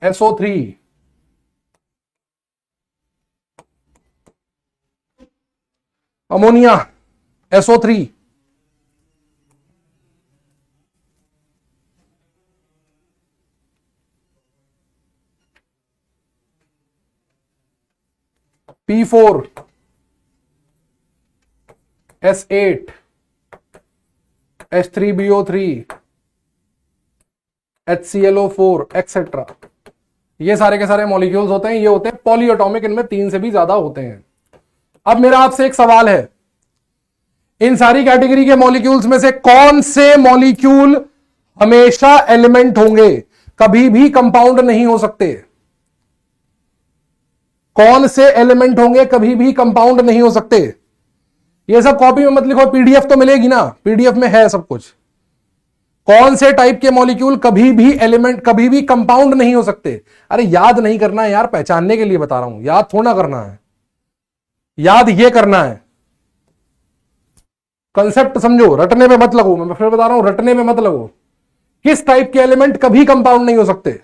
SO3, ammonia, SO3, P4, S8, H3BO3, HClO4, etcetera. ये सारे के सारे मॉलिक्यूल्स होते हैं, ये होते हैं पॉली एटॉमिक, इनमें तीन से भी ज्यादा होते हैं। अब मेरा आपसे एक सवाल है, इन सारी कैटेगरी के मॉलिक्यूल्स में से कौन से मॉलिक्यूल हमेशा एलिमेंट होंगे, कभी भी कंपाउंड नहीं हो सकते? कौन से एलिमेंट होंगे कभी भी कंपाउंड नहीं हो सकते? ये सब कॉपी में मत लिखो, पीडीएफ तो मिलेगी ना, पीडीएफ में है सब कुछ। कौन से टाइप के मॉलिक्यूल कभी भी एलिमेंट, कभी भी कंपाउंड नहीं हो सकते? अरे याद नहीं करना है यार, पहचानने के लिए बता रहा हूं, याद थोड़ा करना है, याद ये करना है, कंसेप्ट समझो, रटने में मत लगो। मैं फिर बता रहा हूं, रटने में मत लगो। किस टाइप के एलिमेंट कभी कंपाउंड नहीं हो सकते?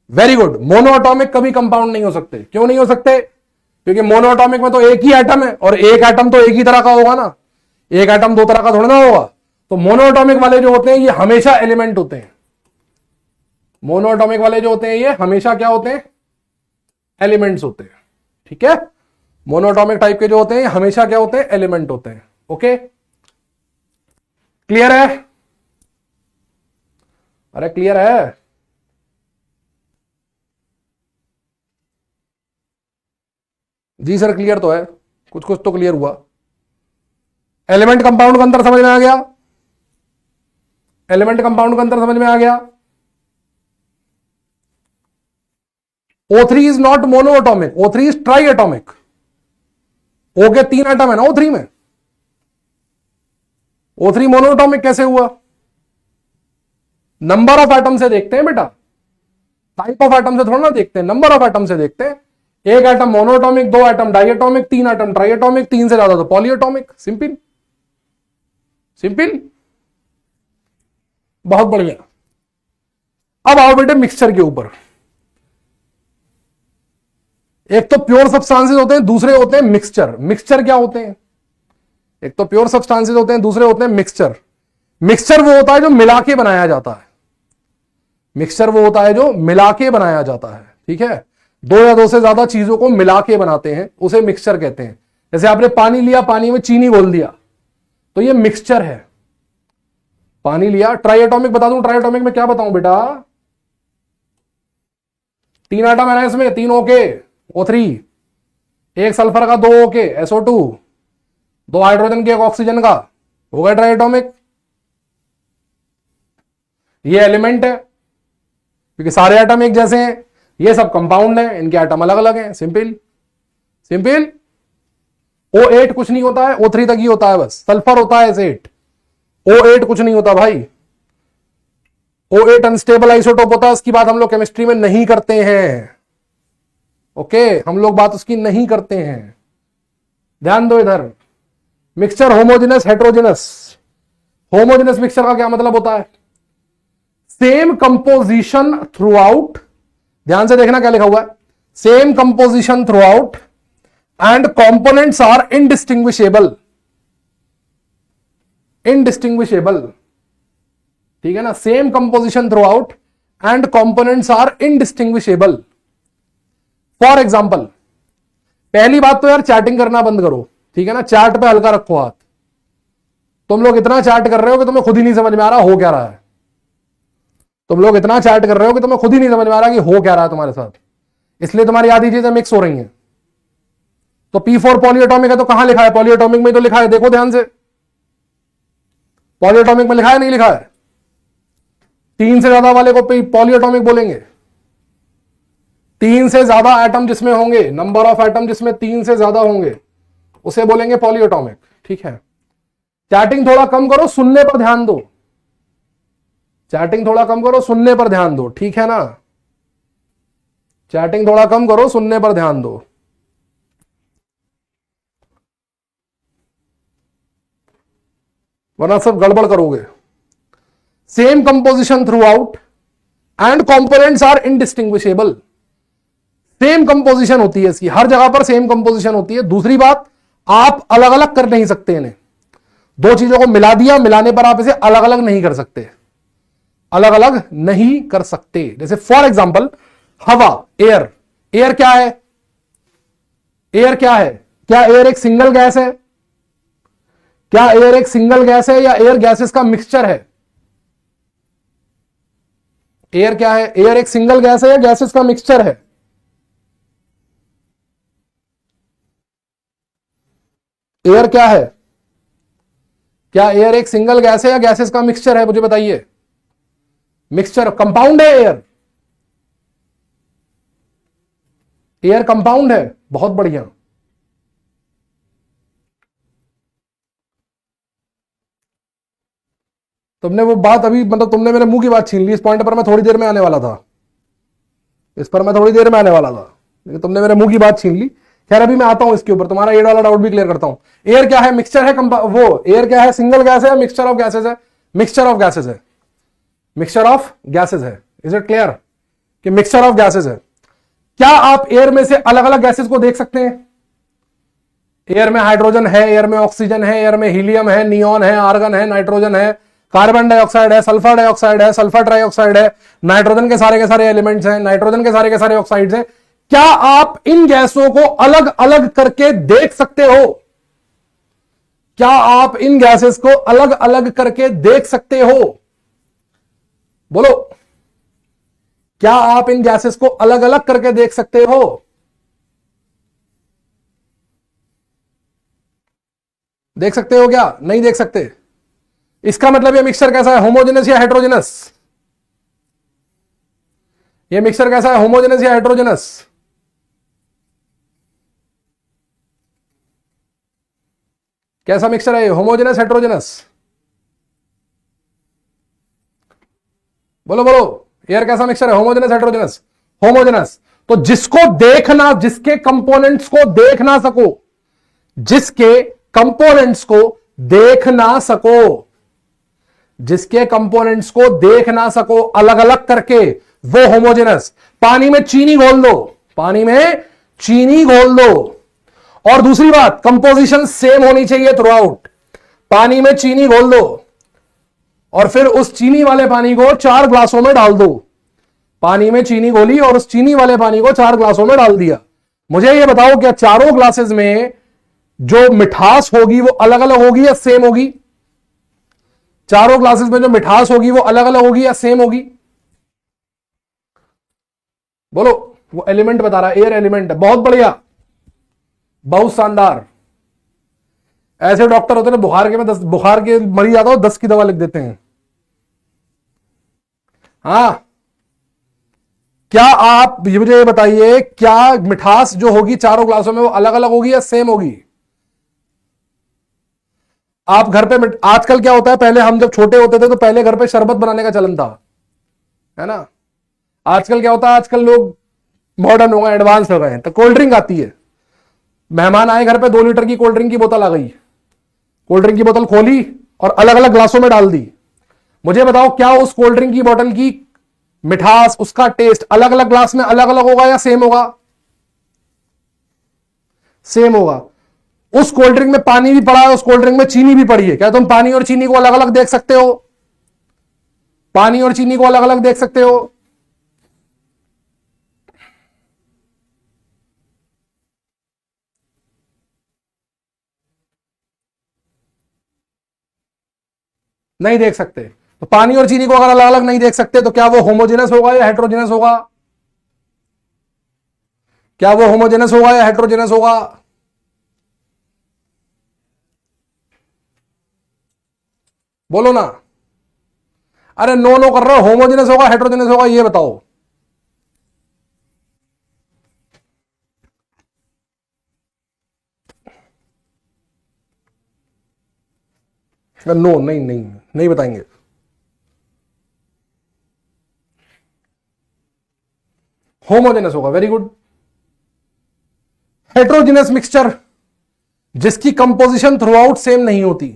वेरी गुड, मोनोएटॉमिक कभी कंपाउंड नहीं हो सकते। क्यों नहीं हो सकते? क्योंकि मोनोएटॉमिक में तो एक ही एटम है, और एक एटम तो एक ही तरह का होगा ना, एक एटम दो तरह का थोड़ा ना होगा। तो मोनोएटॉमिक वाले जो होते हैं ये हमेशा एलिमेंट होते हैं। मोनोएटॉमिक वाले जो होते हैं ये हमेशा क्या होते हैं? एलिमेंट्स होते हैं। ठीक है, मोनोएटॉमिक टाइप के जो होते हैं ये हमेशा क्या होते हैं? एलिमेंट होते हैं। ओके, क्लियर है? अरे क्लियर है? जी सर क्लियर तो है, कुछ कुछ तो क्लियर हुआ। एलिमेंट कंपाउंड का अंतर समझ में आ गया? एलिमेंट कंपाउंड का अंतर समझ में आ गया? O3 is not monoatomic, O3 is try atomic. O के तीन एटम है ना O3 में, O3 मोनोएटॉमिक कैसे हुआ? नंबर ऑफ एटम से देखते हैं बेटा, टाइप ऑफ एटम से थोड़ा ना देखते हैं, नंबर ऑफ एटम से देखते हैं। एक एटम मोनोएटॉमिक, दो एटम डाइएटॉमिक, तीन एटम ट्राइएटॉमिक, तीन से ज्यादा तो पॉलीएटॉमिक। सिंपल सिंपल, बहुत बढ़िया। अब आओ बेटे मिक्सचर के ऊपर। एक तो प्योर सब्सटेंसेस होते हैं, दूसरे होते हैं मिक्सचर। मिक्सचर क्या होते हैं? एक तो प्योर सब्सटेंसेस होते हैं, दूसरे होते हैं मिक्सचर। मिक्सचर वो होता है जो मिला के बनाया जाता है। मिक्सचर वो होता है जो मिला के बनाया जाता है। ठीक है, दो या दो से ज्यादा चीजों को मिला के बनाते हैं, उसे मिक्सचर कहते हैं। जैसे आपने पानी लिया, पानी में चीनी घोल दिया, तो ये मिक्सचर है। पानी लिया, ट्राइएटॉमिक बता दूं, ट्राइएटॉमिक में क्या बताऊं बेटा? तीन एटम है ना इसमें, तीन ओके O3, एक सल्फर का, दो ओके SO2, दो हाइड्रोजन के एक ऑक्सीजन का, हो गया ट्राइएटॉमिक। ये एलिमेंट है क्योंकि सारे एटम एक जैसे हैं। ये सब कंपाउंड है, इनके एटम अलग अलग हैं। Simple simple. O8 कुछ नहीं होता है, O3 तक ही होता है बस। सल्फर होता है S8, O8 कुछ नहीं होता भाई। O8 अनस्टेबल आइसोटोप होता है, उसकी बात हम लोग केमिस्ट्री में नहीं करते हैं। ओके, हम लोग बात उसकी नहीं करते हैं, ध्यान दो इधर। Mixture homogeneous heterogeneous. Homogeneous mixture का क्या मतलब होता है? सेम कंपोजिशन थ्रू आउट, ध्यान से देखना क्या लिखा हुआ है, same composition throughout and components are indistinguishable. Indistinguishable, ठीक है ना, same composition throughout and components are indistinguishable. For example, पहली बात तो यार चैटिंग करना बंद करो, ठीक है ना, चैट पे हल्का रखो हाथ। तुम लोग इतना चैट कर रहे हो कि तुम्हें खुद ही नहीं समझ में आ रहा हो क्या रहा है। तुम लोग इतना चैट कर रहे हो कि तुम्हें खुद ही नहीं समझ में आ रहा कि हो क्या रहा है तुम्हारे साथ, इसलिए तुम्हारी आधी चीजें मिक्स हो रही हैं। तो P4 पॉलीएटॉमिक है, तो कहां लिखा है? पॉलीएटॉमिक में तो लिखा है, देखो ध्यान से, पॉलीएटॉमिक में लिखा है नहीं लिखा है? 3 से ज्यादा वाले को पॉलीएटॉमिक बोलेंगे। 3 से ज्यादा एटम जिसमें होंगे, नंबर ऑफ एटम जिसमें 3 से ज्यादा होंगे, उसे बोलेंगे पॉलीएटॉमिक, ठीक है। चैटिंग थोड़ा कम करो, सुनने पर ध्यान दो। चैटिंग थोड़ा कम करो, सुनने पर ध्यान दो, ठीक है ना। चैटिंग थोड़ा कम करो, सुनने पर ध्यान दो। वरना सब गड़बड़ करोगे। Same composition throughout and components are indistinguishable. Same composition होती है इसकी, हर जगह पर सेम कंपोजिशन होती है। दूसरी बात, आप अलग अलग कर नहीं सकते इन्हें। दो चीजों को मिला दिया, मिलाने पर आप इसे अलग अलग नहीं कर सकते, अलग अलग नहीं कर सकते। जैसे फॉर एग्जांपल हवा, एयर। एयर क्या है? एयर क्या है? क्या एयर एक सिंगल गैस है? क्या एयर एक सिंगल गैस है या एयर गैसेस का मिक्सचर है? एयर क्या है? एयर एक सिंगल गैस है या गैसेस का मिक्सचर है? एयर क्या है? क्या एयर एक सिंगल गैस है या गैसेस का मिक्सचर है? मुझे बताइए। मिक्सचर, कंपाउंड है एयर। एयर कंपाउंड है, बहुत बढ़िया। तुमने वो बात अभी, मतलब तुमने मेरे मुंह की बात छीन ली। इस पॉइंट पर मैं थोड़ी देर में आने वाला था, इस पर मैं थोड़ी देर में आने वाला था, लेकिन तुमने मेरे मुंह की बात छीन ली। खैर अभी मैं आता हूं इसके ऊपर, तुम्हारा एयर वाला डाउट भी क्लियर करता हूं। एयर क्या है? मिक्सचर है। वो एयर क्या है? सिंगल गैस है या मिक्सचर ऑफ गैसेस है? मिक्सचर ऑफ गैसेस है। मिक्सचर ऑफ गैसेस है। इज इट क्लियर कि मिक्सचर ऑफ गैसेस है? क्या आप एयर में से अलग अलग गैसेस को देख सकते हैं? एयर में हाइड्रोजन है, एयर में ऑक्सीजन है, एयर में हीलियम है, नियॉन है, आर्गन है, नाइट्रोजन है, कार्बन डाइऑक्साइड है, सल्फर डाइऑक्साइड है, सल्फर ट्राइऑक्साइड है, नाइट्रोजन के सारे एलिमेंट्स हैं, नाइट्रोजन के सारे ऑक्साइड्स हैं। क्या आप इन गैसों को अलग अलग करके देख सकते हो? क्या आप इन गैसेस को अलग अलग करके देख सकते हो? बोलो, क्या आप इन गैसेस को अलग अलग करके देख सकते हो? देख सकते हो क्या? नहीं देख सकते। इसका मतलब ये मिक्सचर कैसा है? होमोजेनस या हेट्रोजेनस? ये मिक्सचर कैसा है? होमोजेनस या हेट्रोजेनस? कैसा मिक्सचर है? Homogeneous heterogeneous? बोलो बोलो, एयर कैसा मिक्सचर है? Homogeneous heterogeneous? होमोजेनस। तो जिसको देखना, जिसके कंपोनेंट्स को देख ना सको, जिसके कंपोनेंट्स को देख ना सको, जिसके कंपोनेंट्स को देख ना सको अलग अलग करके, वो होमोजेनस। पानी में चीनी घोल दो, पानी में चीनी घोल दो, और दूसरी बात, कंपोजिशन सेम होनी चाहिए थ्रू आउट। पानी में चीनी घोल दो और फिर उस चीनी वाले पानी को 4 ग्लासों में डाल दो। पानी में चीनी घोली और उस चीनी वाले पानी को 4 ग्लासों में डाल दिया। मुझे यह बताओ, क्या चारों ग्लासेस में जो मिठास होगी वो अलग अलग होगी या सेम होगी? चारों ग्लासेस में जो मिठास होगी वो अलग अलग होगी या सेम होगी? बोलो। वो एलिमेंट बता रहा है, एयर एलिमेंट है। बहुत बढ़िया, बहुत शानदार। ऐसे डॉक्टर होते हैं बुखार के मरीज आता हो 10 की दवा लिख देते हैं। हाँ, क्या आप मुझे बताइए, क्या मिठास जो होगी चारों ग्लासों में वो अलग अलग होगी या सेम होगी? आप घर पे, आजकल क्या होता है, पहले हम जब छोटे होते थे तो पहले घर पे शरबत बनाने का चलन था। है ना। आजकल क्या होता है, आजकल लोग मॉडर्न हो गए, एडवांस हो गए हैं, तो कोल्ड ड्रिंक आती है, मेहमान आए घर पे, 2 लीटर की कोल्ड ड्रिंक की बोतल आ गई, कोल्ड ड्रिंक की बोतल खोली और अलग अलग ग्लासों में डाल दी। मुझे बताओ क्या उस कोल्ड ड्रिंक की बोतल की मिठास, उसका टेस्ट अलग अलग ग्लास में अलग अलग होगा या सेम होगा? सेम होगा। उस कोल्ड ड्रिंक में पानी भी पड़ा है, उस कोल्ड ड्रिंक में चीनी भी पड़ी है, क्या तुम पानी और चीनी को अलग अलग देख सकते हो? पानी और चीनी को अलग अलग देख सकते हो? नहीं देख सकते। तो पानी और चीनी को अगर अलग अलग नहीं देख सकते तो क्या वो होमोजेनस होगा या हेट्रोजेनस होगा? क्या वो होमोजेनस होगा या हेट्रोजेनस होगा? बोलो ना। अरे नो नो कर रहे हो, होमोजेनस होगा हेट्रोजेनस होगा ये बताओ। नो, नहीं नहीं नहीं बताएंगे। होमोजेनस होगा, वेरी गुड। हेट्रोजेनस मिक्सचर जिसकी कंपोजिशन थ्रू आउट सेम नहीं होती,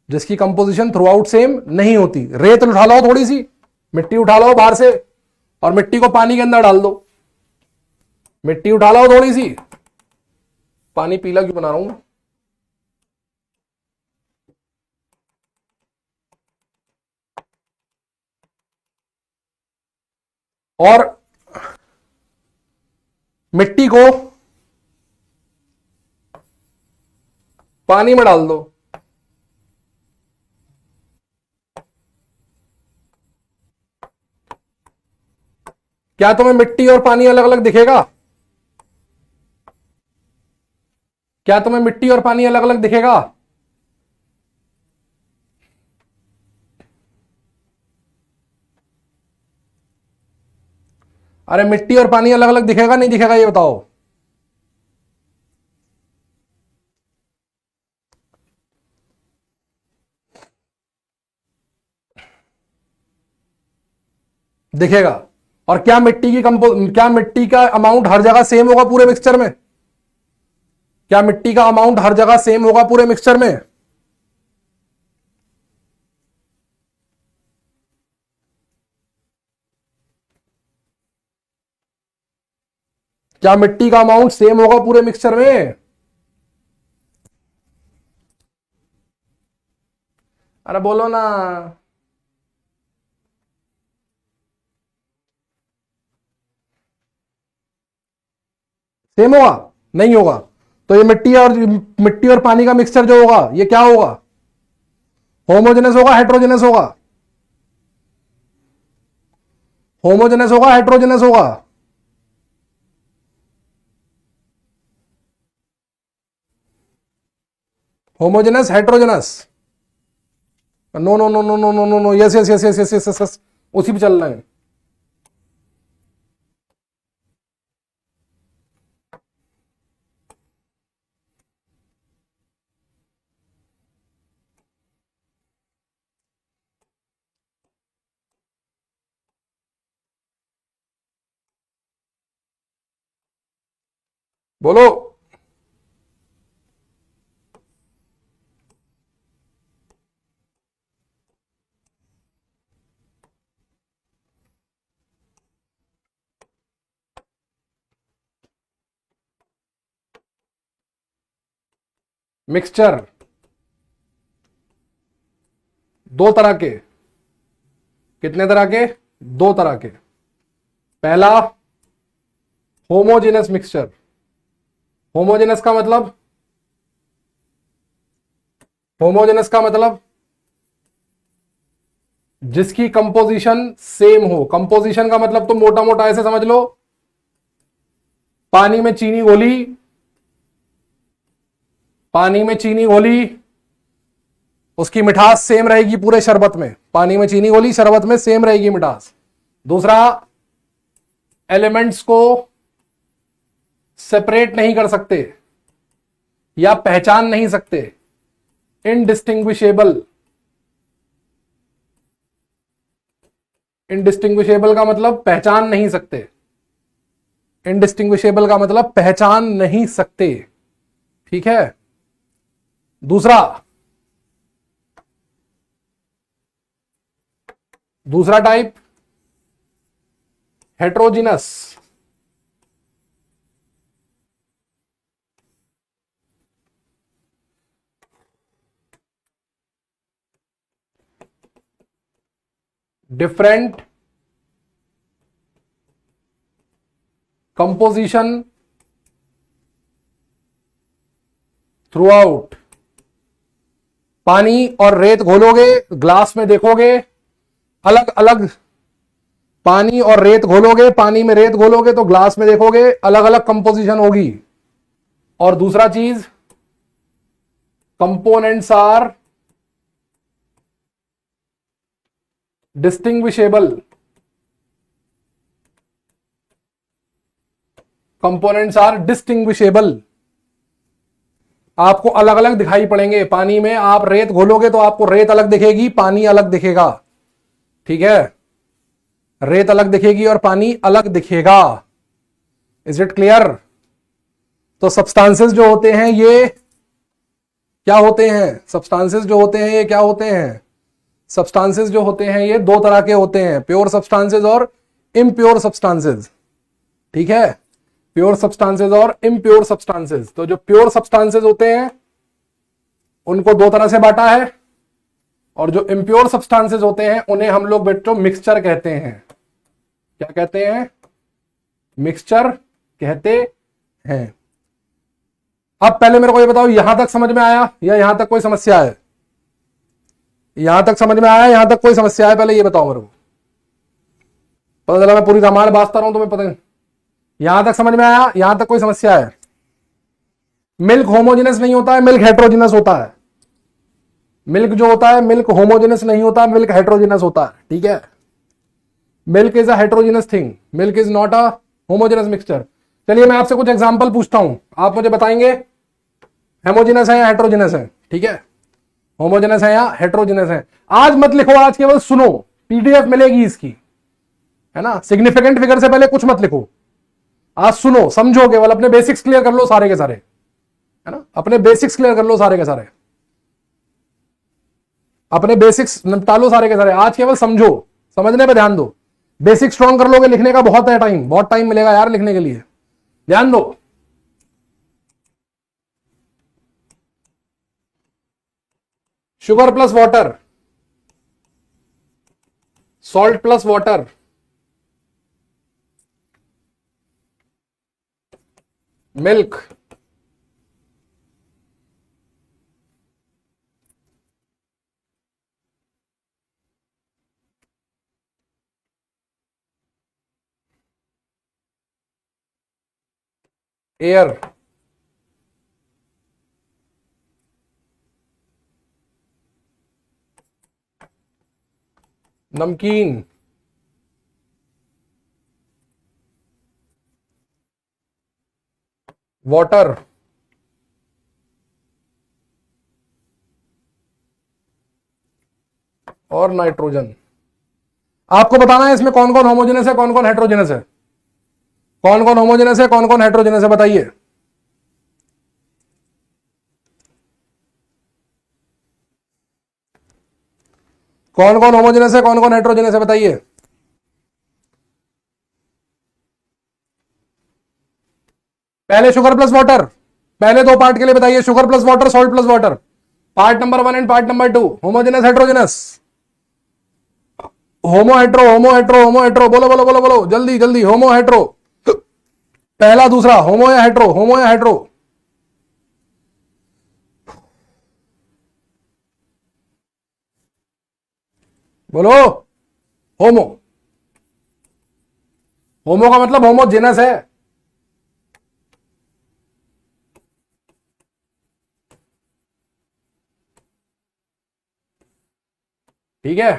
जिसकी कंपोजिशन थ्रू आउट सेम नहीं होती। रेत उठा लो थोड़ी सी, मिट्टी उठा लो बाहर से और मिट्टी को पानी के अंदर डाल दो, मिट्टी उठा लो थोड़ी सी, पानी पीला क्यों बना रहा हूं? और मिट्टी को पानी में डाल दो, क्या तुम्हें मिट्टी और पानी अलग अलग दिखेगा? क्या तुम्हें मिट्टी और पानी अलग अलग दिखेगा? अरे मिट्टी और पानी अलग अलग दिखेगा नहीं दिखेगा ये बताओ। दिखेगा। और क्या मिट्टी की क्या मिट्टी का अमाउंट हर जगह सेम होगा पूरे मिक्सचर में? क्या मिट्टी का अमाउंट हर जगह सेम होगा पूरे मिक्सचर में? क्या मिट्टी का अमाउंट सेम होगा पूरे मिक्सचर में? अरे बोलो ना। सेम होगा? नहीं होगा। तो ये मिट्टी और पानी का मिक्सचर जो होगा ये क्या होगा? होमोजेनस होगा हेट्रोजेनस होगा? होमोजेनस होगा हेट्रोजेनस होगा? Homogeneous heterogeneous? No no no no no no no no, yes yes yes yes yes yes yes yes, उसी पे चल रहे हैं। बोलो। मिक्सचर दो तरह के। कितने तरह के? दो तरह के। पहला होमोजेनस मिक्सचर। होमोजेनस का मतलब, होमोजेनस का मतलब जिसकी कंपोजिशन सेम हो। कंपोजिशन का मतलब तो मोटा मोटा ऐसे समझ लो, पानी में चीनी घोली, पानी में चीनी घोली, उसकी मिठास सेम रहेगी पूरे शरबत में। पानी में चीनी घोली, शरबत में सेम रहेगी मिठास। दूसरा, एलिमेंट्स को सेपरेट नहीं कर सकते या पहचान नहीं सकते, इनडिस्टिंग्विशेबल। इनडिस्टिंग्विशेबल का मतलब पहचान नहीं सकते, इनडिस्टिंग्विशेबल का मतलब पहचान नहीं सकते, ठीक है। दूसरा type heterogeneous, different composition through out. पानी और रेत घोलोगे, ग्लास में देखोगे अलग अलग, पानी और रेत घोलोगे, पानी में रेत घोलोगे तो ग्लास में देखोगे अलग अलग कंपोजिशन होगी। और दूसरा चीज, components are distinguishable, components are distinguishable, आपको अलग अलग दिखाई पड़ेंगे। पानी में आप रेत घोलोगे तो आपको रेत अलग दिखेगी, पानी अलग दिखेगा, ठीक है। रेत अलग दिखेगी और पानी अलग दिखेगा। Is it clear? तो सब्सटेंसेस जो होते हैं ये क्या होते हैं? सब्सटेंसेस जो होते हैं ये क्या होते हैं? सब्सटेंसेस जो होते हैं ये दो तरह के होते हैं, प्योर सब्सटेंसेस और इम्प्योर सब्सटेंसेस, ठीक है। प्योर सब्सटेंसेस और इम्प्योर सब्सटेंसेस। तो जो प्योर सब्सटेंसेस होते हैं उनको दो तरह से बांटा है, और जो इम्प्योर सब्सटेंसेस होते हैं उन्हें हम लोग बेटो मिक्सचर कहते हैं। क्या कहते हैं? मिक्सचर कहते हैं। अब पहले मेरे को ये बताओ, यहां तक समझ में आया या यहां तक कोई समस्या है? यहां तक समझ में आया, यहां तक कोई समस्या है? पहले ये बताओ मेरे को। पता चला मैं पूरी रामायण बाजता रहा हूं तुम्हें पता नहीं। यहां तक समझ में आया? यहां तक कोई समस्या है? मिल्क होमोजेनस नहीं होता है, मिल्क हेट्रोजिनस होता है। मिल्क जो होता है, मिल्क होमोजेनस नहीं होता, मिल्क हेट्रोजिनस होता है, ठीक है। Milk is a heterogeneous thing, milk is not a homogeneous mixture. चलिए मैं आपसे कुछ एग्जांपल पूछता हूं, आप मुझे बताएंगे होमोजेनस है या हेट्रोजिनस है, ठीक है। होमोजेनस है या हेट्रोजिनस है। आज मत लिखो, आज केवल सुनो, पीडीएफ मिलेगी इसकी, है ना। सिग्निफिकेंट फिगर से पहले कुछ मत लिखो, आज सुनो, समझो, केवल अपने बेसिक्स क्लियर कर लो सारे के सारे, है ना। अपने बेसिक्स क्लियर कर लो सारे के सारे, अपने बेसिक्स निपटा लो सारे के सारे। आज केवल समझो, समझने पे ध्यान दो। बेसिक स्ट्रॉन्ग कर लोगे, लिखने का बहुत है टाइम, बहुत टाइम मिलेगा यार लिखने के लिए, ध्यान दो। Sugar plus water, salt plus water, milk, air, नमकीन, वाटर, और नाइट्रोजन। आपको बताना है इसमें कौन कौन होमोजेनस है, कौन कौन हेट्रोजेनस है, कौन कौन होमोजेनस है, कौन कौन हेट्रोजेनस है, बताइए। कौन कौन होमोजेनस है, कौन कौन हेट्रोजेनस है, बताइए। पहले शुगर प्लस वाटर, पहले दो पार्ट के लिए बताइए, sugar plus water, salt plus water. Part number 1 and part number 2, homogeneous heterogeneous. Homo hetero, homo hetero, homo hetero, बोलो बोलो बोलो बोलो, जल्दी जल्दी। होमो हेट्रो पहला, दूसरा, होमो या हेट्रो, होमो या हेट्रो, बोलो। होमो, होमो का मतलब होमोजेनस है, ठीक है।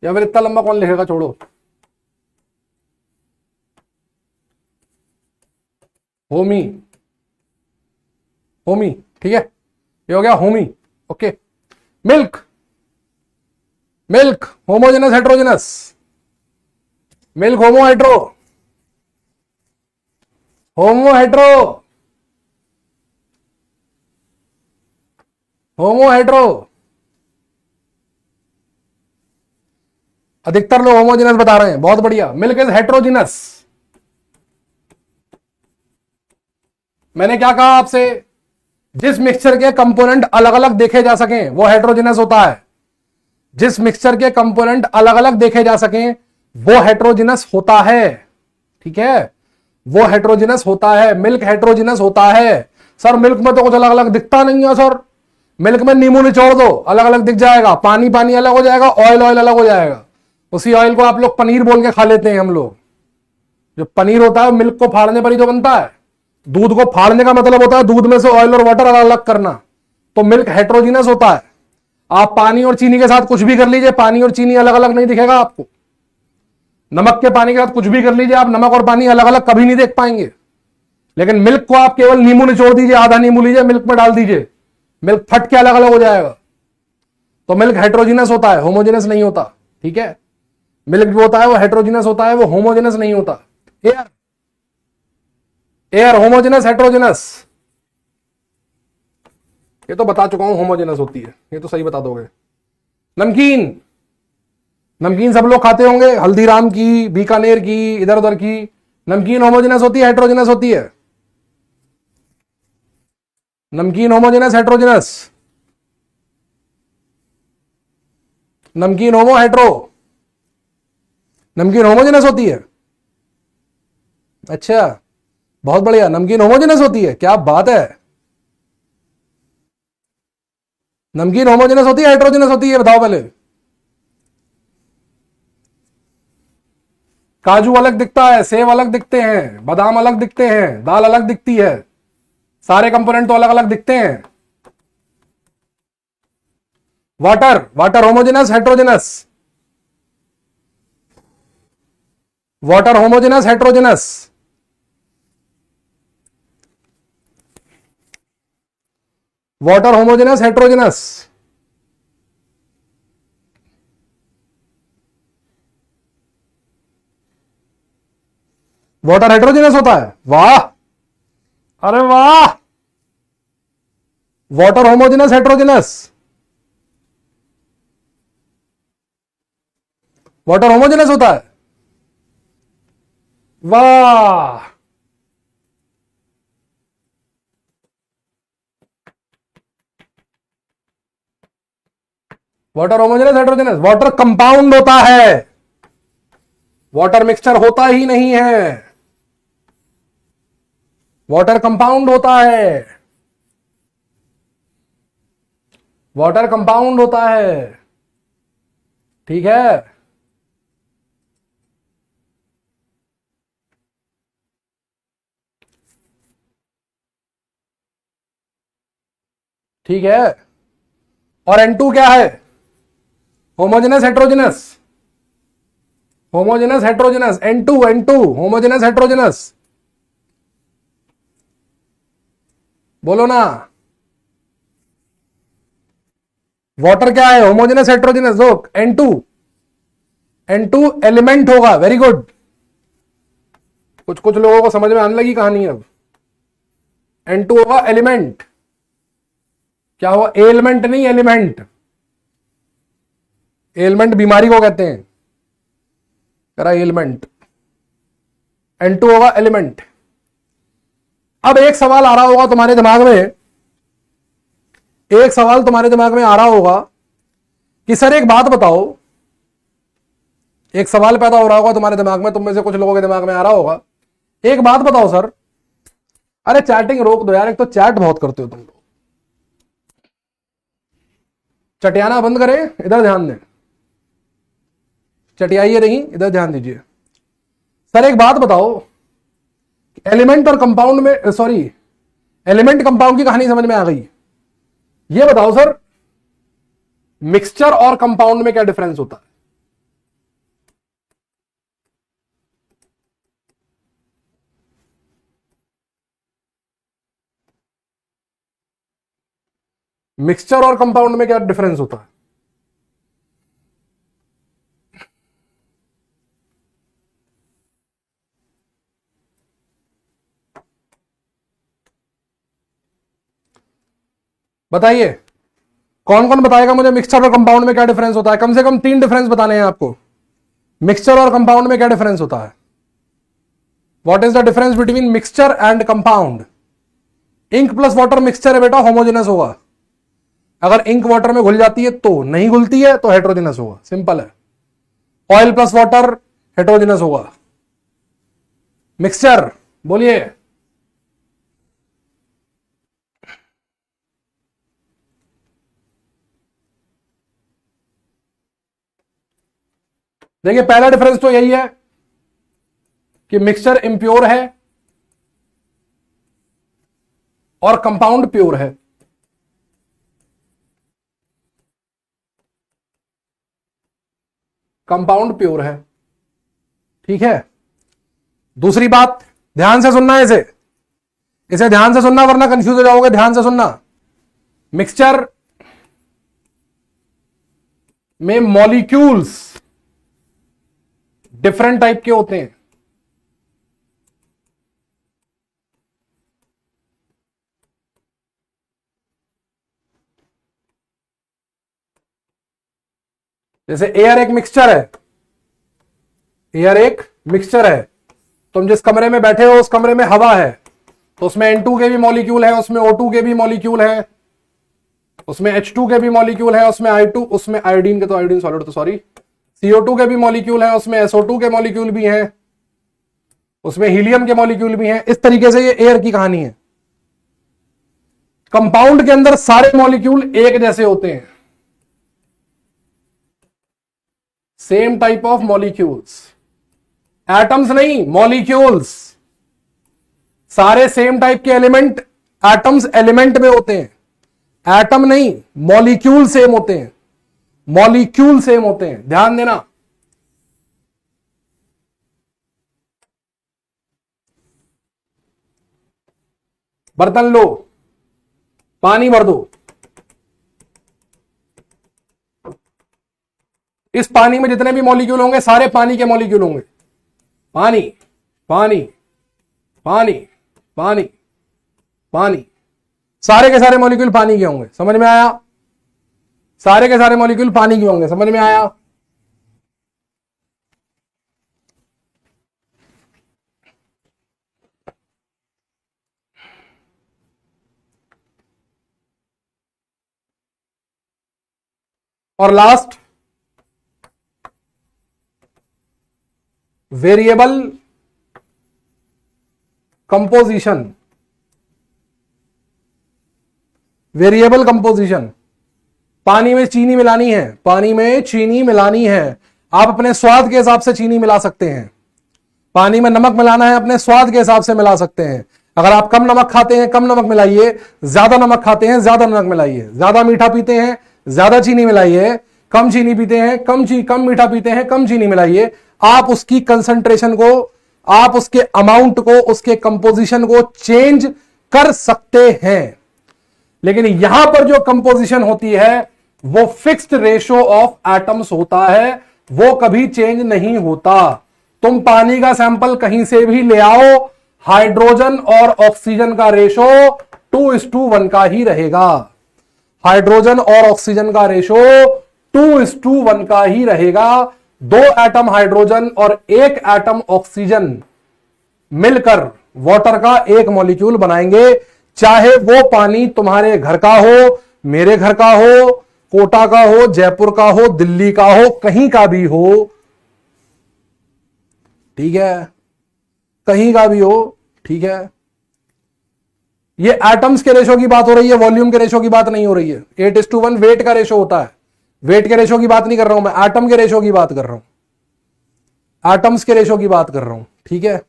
या फिर इतना लंबा कौन लिखेगा, छोड़ो। होमी, होमी, ठीक है, ये हो गया होमी, okay. Milk, milk homogeneous heterogeneous, milk homo hetero, homo hetero, homo hetero. अधिकतर लोग होमोजेनस बता रहे हैं, बहुत बढ़िया। Milk is heterogeneous. मैंने क्या कहा आपसे, जिस मिक्सचर के कंपोनेंट अलग अलग देखे जा सकें वो हेट्रोजिनस होता है। जिस मिक्सचर के कंपोनेंट अलग अलग देखे जा सकें वो हेट्रोजिनस होता है। ठीक है, वो हेट्रोजिनस होता है। मिल्क हेट्रोजिनस होता है। सर मिल्क में तो कुछ अलग अलग दिखता नहीं है सर। मिल्क में नींबू निचोड़ दो, अलग अलग दिख जाएगा। पानी पानी अलग हो जाएगा, ऑयल ऑयल अलग हो जाएगा। उसी ऑयल को आप लोग पनीर बोल के खा लेते हैं हम लोग। जो पनीर होता है मिल्क को फाड़ने पर ही तो बनता है। दूध को फाड़ने का मतलब होता है दूध में से ऑयल और वाटर अलग अलग करना। तो मिल्क हेट्रोजिनस होता है। आप पानी और चीनी के साथ कुछ भी कर लीजिए, पानी और चीनी अलग अलग नहीं दिखेगा आपको। नमक के पानी के साथ कुछ भी कर लीजिए, आप नमक और पानी अलग अलग कभी नहीं देख पाएंगे। लेकिन मिल्क को आप केवल नींबू निचोड़ दीजिए, आधा नींबू लीजिए, मिल्क में डाल दीजिए, मिल्क फट के अलग अलग हो जाएगा। तो मिल्क हेट्रोजिनस होता है, होमोजेनस नहीं होता। ठीक है, मिल्क जो होता है वो हेट्रोजिनस होता है, वो होमोजेनस नहीं होता। एयर, एयर होमोजेनस हेट्रोजेनस, ये तो बता चुका हूं होमोजेनस होती है, ये तो सही बता दोगे। नमकीन, नमकीन सब लोग खाते होंगे, हल्दीराम की, बीकानेर की, इधर उधर की। नमकीन होमोजेनस होती है हेट्रोजेनस होती है? नमकीन होमोजेनस हेट्रोजेनस? नमकीन होमो हेट्रो? नमकीन होमोजेनस होती है। अच्छा, बहुत बढ़िया, नमकीन होमोजेनस होती है, क्या बात है। नमकीन होमोजेनस होती है हेट्रोजेनस होती है, बताओ पहले। काजू अलग दिखता है, सेब अलग दिखते हैं, बादाम अलग दिखते हैं, दाल अलग दिखती है, सारे कंपोनेंट तो अलग अलग दिखते हैं। Water, water homogeneous heterogeneous? Water homogeneous heterogeneous? Water homogeneous heterogeneous? Water heterogeneous होता है, वाह, अरे वाह। Water homogeneous heterogeneous? Water homogeneous होता है, वाह। Water homogeneous heterogeneous, water compound होता है, वाटर मिक्सचर होता ही नहीं है, वाटर कंपाउंड होता है, वाटर कंपाउंड होता है। ठीक है, ठीक है। और N2 क्या है? Homogeneous heterogeneous? Homogeneous heterogeneous, N2, N2 homogeneous heterogeneous, बोलो ना। वाटर क्या है? Homogeneous heterogeneous. दो N2, N2 एलिमेंट होगा, वेरी गुड। कुछ कुछ लोगों को समझ में आने लगी कहानी अब। N2 होगा एलिमेंट। क्या हुआ? एलिमेंट नहीं, एलिमेंट। एलिमेंट बीमारी को कहते हैं, करा एलिमेंट। N2 होगा एलिमेंट। अब एक सवाल आ रहा होगा तुम्हारे दिमाग में, एक सवाल तुम्हारे दिमाग में आ रहा होगा कि सर एक बात बताओ, एक सवाल पैदा हो रहा होगा तुम्हारे दिमाग में, तुम में से कुछ लोगों के दिमाग में आ रहा होगा, एक बात बताओ सर। अरे चैटिंग रोक दो यार, एक तो चैट बहुत करते हो तुम लोग। चटियाना बंद करें, इधर ध्यान दें। चटियाइए नहीं, इधर ध्यान दीजिए। सर एक बात बताओ, एलिमेंट और कंपाउंड में, सॉरी, एलिमेंट कंपाउंड की कहानी समझ में आ गई। ये बताओ सर, मिक्सचर और कंपाउंड में क्या डिफरेंस होता है? मिक्सचर और कंपाउंड में क्या डिफरेंस होता है? बताइए कौन कौन बताएगा मुझे मिक्सचर और कंपाउंड में क्या डिफरेंस होता है? कम से कम 3 डिफरेंस बताने हैं आपको। मिक्सचर और कंपाउंड में क्या डिफरेंस होता है? What is the difference between mixture and compound? Ink plus water mixture है बेटा, होमोजेनस होगा। अगर इंक वाटर में घुल जाती है तो नहीं घुलती है तो हेटेरोजेनस होगा, सिंपल है। ऑयल प्लस वाटर हेटेरोजेनस होगा। मिक्सचर बोलिए। देखिए पहला डिफरेंस तो यही है कि मिक्सचर इंप्योर है और कंपाउंड प्योर है। कंपाउंड प्योर है, ठीक है। दूसरी बात, ध्यान से सुनना है इसे ध्यान से सुनना वरना कंफ्यूज हो जाओगे। ध्यान से सुनना, मिक्सचर में मॉलिक्यूल्स डिफरेंट टाइप के होते हैं। जैसे एयर एक मिक्सचर है, एयर एक मिक्सचर है। तुम जिस कमरे में बैठे हो उस कमरे में हवा है, तो उसमें N2 के भी मॉलिक्यूल है, उसमें O2 के भी मॉलिक्यूल है, उसमें H2 के भी मॉलिक्यूल है, उसमें I2, उसमें आयोडीन के, तो आयोडीन सॉलिड तो सॉरी, CO2 के भी मॉलिक्यूल है, उसमें SO2 के मॉलिक्यूल भी हैं, उसमें हीलियम के मॉलिक्यूल भी हैं। इस तरीके से ये एयर की कहानी है। कंपाउंड के अंदर सारे मॉलिक्यूल एक जैसे होते हैं, same type of molecules, atoms नहीं मॉलिक्यूल्स। सारे सेम टाइप के एलिमेंट, एटम्स एलिमेंट में होते हैं, एटम नहीं, मॉलिक्यूल सेम होते हैं, मॉलिक्यूल सेम होते हैं, ध्यान देना। बर्तन लो, पानी भर दो, इस पानी में जितने भी मॉलिक्यूल होंगे सारे पानी के मॉलिक्यूल होंगे। पानी पानी पानी पानी पानी, सारे के सारे मॉलिक्यूल पानी के होंगे, समझ में आया? सारे के सारे मॉलिक्यूल पानी के होंगे, समझ में आया? और last, variable composition. Variable composition, पानी में चीनी मिलानी है, पानी में चीनी मिलानी है, आप अपने स्वाद के हिसाब से चीनी मिला सकते हैं। पानी में नमक मिलाना है, अपने स्वाद के हिसाब से मिला सकते हैं। अगर आप कम नमक खाते हैं कम नमक मिलाइए, ज्यादा नमक खाते हैं ज्यादा नमक मिलाइए, ज्यादा मीठा पीते हैं ज्यादा चीनी मिलाइए, कम चीनी पीते हैं कम मीठा पीते हैं कम चीनी मिलाइए। आप उसकी कंसंट्रेशन को, आप उसके अमाउंट को, उसके कंपोजिशन को चेंज कर सकते हैं। लेकिन यहां पर जो कंपोजिशन होती है वो फिक्स्ड रेशो ऑफ एटम्स होता है, वो कभी चेंज नहीं होता। तुम पानी का सैंपल कहीं से भी ले आओ, हाइड्रोजन और ऑक्सीजन का रेशो 2:1 का ही रहेगा। हाइड्रोजन और ऑक्सीजन का रेशो 2:1 का ही रहेगा। 2 एटम हाइड्रोजन और 1 एटम ऑक्सीजन मिलकर वाटर का एक मॉलिक्यूल बनाएंगे। चाहे वो पानी तुम्हारे घर का हो, मेरे घर का हो, कोटा का हो, जयपुर का हो, दिल्ली का हो, कहीं का भी हो, ठीक है, कहीं का भी हो, ठीक है। ये एटम्स के रेशो की बात हो रही है, वॉल्यूम के रेशो की बात नहीं हो रही है। 8:1 वेट का रेशो होता है, वेट के रेशो की बात नहीं कर रहा हूं मैं, एटम के रेशो की बात कर रहा हूं, एटम्स के रेशो की बात कर रहा हूं, ठीक है।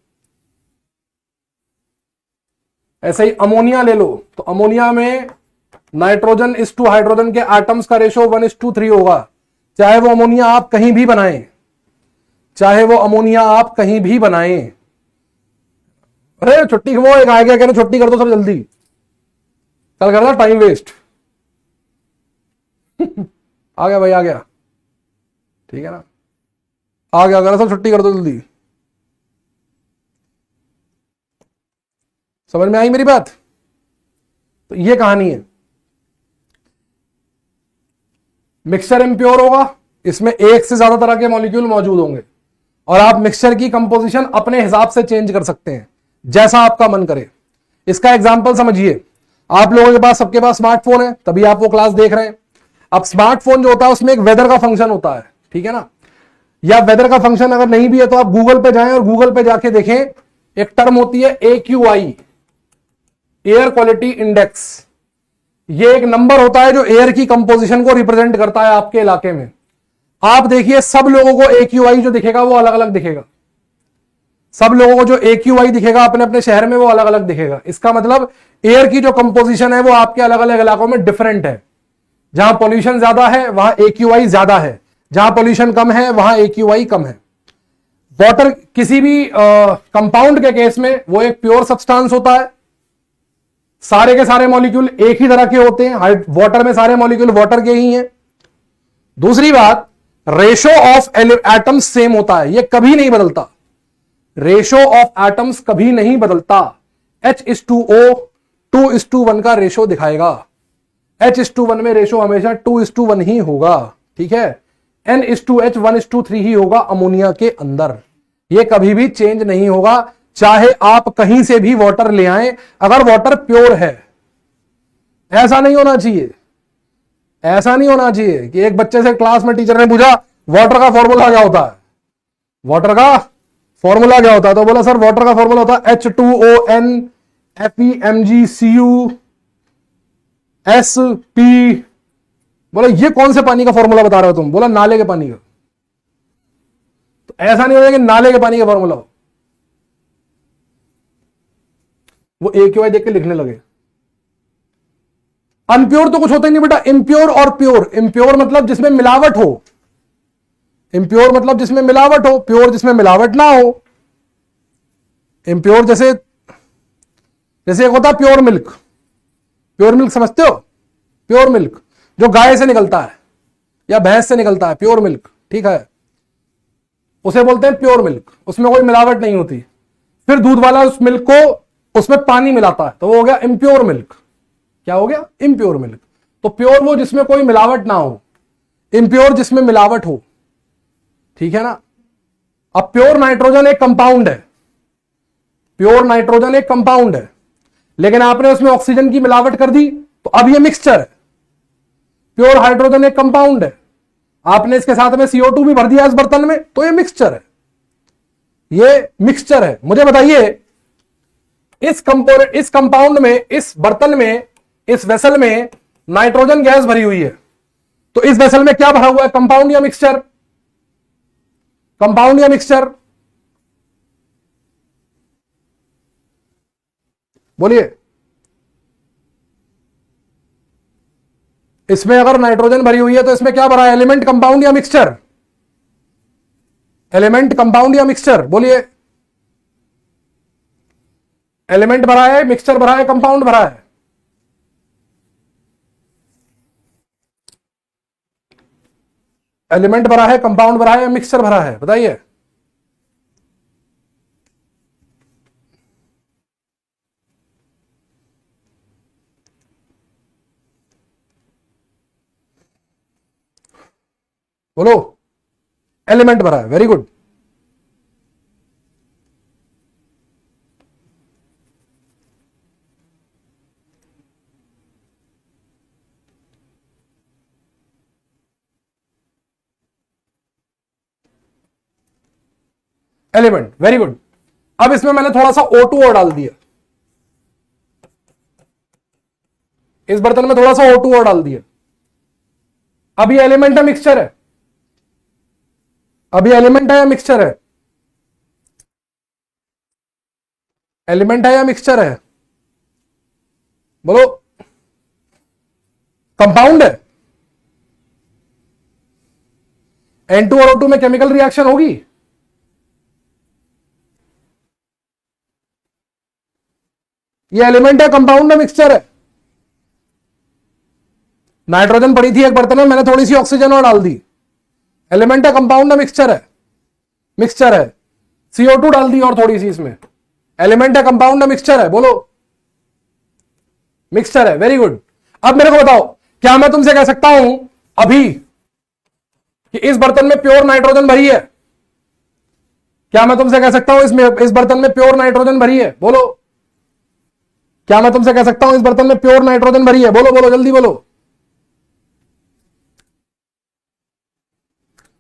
ऐसे ही अमोनिया ले लो, तो अमोनिया में नाइट्रोजन इस टू हाइड्रोजन के एटम्स का रेशो 1:3 होगा। चाहे वो अमोनिया आप कहीं भी बनाएं, चाहे वो अमोनिया आप कहीं भी बनाएं। अरे छुट्टी, वो एक आ गया, कहने छुट्टी कर दो सर जल्दी, कल कर रहा टाइम वेस्ट। आ गया भाई, आ गया, ठीक है ना, आ गया, अगर सर छुट्टी कर दो जल्दी। समझ में आई मेरी बात? तो ये कहानी है। मिक्सचर इम्प्योर होगा, इसमें एक से ज्यादा तरह के मॉलिक्यूल मौजूद होंगे और आप मिक्सचर की कंपोजिशन अपने हिसाब से चेंज कर सकते हैं जैसा आपका मन करे। इसका एग्जांपल समझिए, आप लोगों के पास, सबके पास स्मार्टफोन है, तभी आप वो क्लास देख रहे हैं। अब स्मार्टफोन जो होता है उसमें एक वेदर का फंक्शन होता है, ठीक है ना, या वेदर का फंक्शन अगर नहीं भी है तो आप गूगल पे जाएं और गूगल पे जाके देखें, एक टर्म होती है AQI, एयर क्वालिटी इंडेक्स। ये एक नंबर होता है जो एयर की कंपोजिशन को रिप्रेजेंट करता है आपके इलाके में। आप देखिए सब लोगों को AQI जो दिखेगा वो अलग अलग दिखेगा, सब लोगों को जो AQI दिखेगा अपने अपने शहर में वो अलग अलग दिखेगा। इसका मतलब एयर की जो कंपोजिशन है वो आपके अलग अलग इलाकों में डिफरेंट है। जहां पॉल्यूशन ज्यादा है वहां AQI ज्यादा है, जहां पॉल्यूशन कम है वहां AQI कम है। वाटर, किसी भी कंपाउंड के केस में वो एक प्योर सब्सटेंस होता है, सारे के सारे मॉलिक्यूल एक ही तरह के होते हैं, वाटर में सारे मॉलिक्यूल वाटर के ही हैं। दूसरी बात, रेशो ऑफ एटम्स सेम होता है, ये कभी नहीं बदलता, रेशो ऑफ एटम्स कभी नहीं बदलता। H:O 2:1 का रेशो दिखाएगा, H:1 में रेशो हमेशा 2:1 ही होगा, ठीक है। N:H 1:3 ही होगा अमोनिया के अंदर, ये कभी भी चेंज नहीं होगा, चाहे आप कहीं से भी वाटर ले आए, अगर वाटर प्योर है। ऐसा नहीं होना चाहिए, ऐसा नहीं होना चाहिए कि एक बच्चे से क्लास में टीचर ने पूछा वाटर का फॉर्मूला क्या होता है, वाटर का फॉर्मूला क्या होता है, तो बोला सर वाटर का फॉर्मूला होता है H2O N FeMgCu SP। बोला ये कौन से पानी का फॉर्मूला बता रहे हो तुम, बोला नाले के पानी का। तो ऐसा नहीं होता कि नाले के पानी का फॉर्मूला हो, वो AQI देख के लिखने लगे। अनप्योर तो कुछ होता ही नहीं बेटा, इम्प्योर और प्योर। इम्प्योर मतलब जिसमें मिलावट हो, इम्प्योर मतलब जिसमें मिलावट हो, प्योर जिसमें मिलावट ना हो। इम्प्योर जैसे एक होता है प्योर मिल्क, प्योर मिल्क समझते हो, प्योर मिल्क जो गाय से निकलता है या भैंस से निकलता है, प्योर मिल्क, ठीक है, उसे बोलते हैं प्योर मिल्क, उसमें कोई मिलावट नहीं होती। फिर दूध वाला उस मिल्क को उसमें पानी मिलाता है तो वो हो गया इम्प्योर मिल्क। क्या हो गया, इम्प्योर मिल्क। तो प्योर वो जिसमें कोई मिलावट ना हो, इम्प्योर जिसमें मिलावट हो, ठीक है ना। अब प्योर नाइट्रोजन एक कंपाउंड है, प्योर नाइट्रोजन एक कंपाउंड है, लेकिन आपने उसमें ऑक्सीजन की मिलावट कर दी तो अब ये मिक्सचर है। प्योर हाइड्रोजन एक कंपाउंड है, आपने इसके साथ में CO2 भी भर दिया इस बर्तन में तो ये मिक्सचर है, ये मिक्सचर है। मुझे बताइए इस कंपाउंड में, इस बर्तन में, इस वेसल में नाइट्रोजन गैस भरी हुई है, तो इस वेसल में क्या भरा हुआ है, कंपाउंड या मिक्सचर, कंपाउंड या मिक्सचर, बोलिए। इसमें अगर नाइट्रोजन भरी हुई है तो इसमें क्या भरा है, एलिमेंट, कंपाउंड या मिक्सचर, एलिमेंट, कंपाउंड या मिक्सचर, बोलिए। एलिमेंट भरा है, मिक्सचर भरा है, कंपाउंड भरा है, एलिमेंट भरा है, कंपाउंड भरा है या मिक्सचर भरा है, बताइए। बोलो, एलिमेंट भरा है, very good. Element, very good. अब इसमें मैंने थोड़ा सा O2 और डाल दिया, इस बर्तन में थोड़ा सा O2 और डाल दिया। अब ये एलिमेंट है, मिक्सचर है, अब ये एलिमेंट है या मिक्सचर है, एलिमेंट है या मिक्सचर है, बोलो। कंपाउंड है, N2 और O2 में केमिकल रिएक्शन होगी, ये एलिमेंट है, कंपाउंड है, मिक्सचर है। नाइट्रोजन पड़ी थी एक बर्तन में, मैंने थोड़ी सी ऑक्सीजन और डाल दी, एलिमेंट है, कंपाउंड है, मिक्सचर है, मिक्सचर है। CO2 डाल दी और थोड़ी सी इसमें, एलिमेंट है, कंपाउंड है, मिक्सचर है, बोलो। मिक्सचर है, वेरी गुड। अब मेरे को बताओ, क्या मैं तुमसे कह सकता हूं अभी कि इस बर्तन में प्योर नाइट्रोजन भरी है? क्या मैं तुमसे कह सकता हूं इस बर्तन में प्योर नाइट्रोजन भरी है? बोलो। क्या मैं तुमसे कह सकता हूं इस बर्तन में प्योर नाइट्रोजन भरी है? बोलो बोलो, जल्दी बोलो,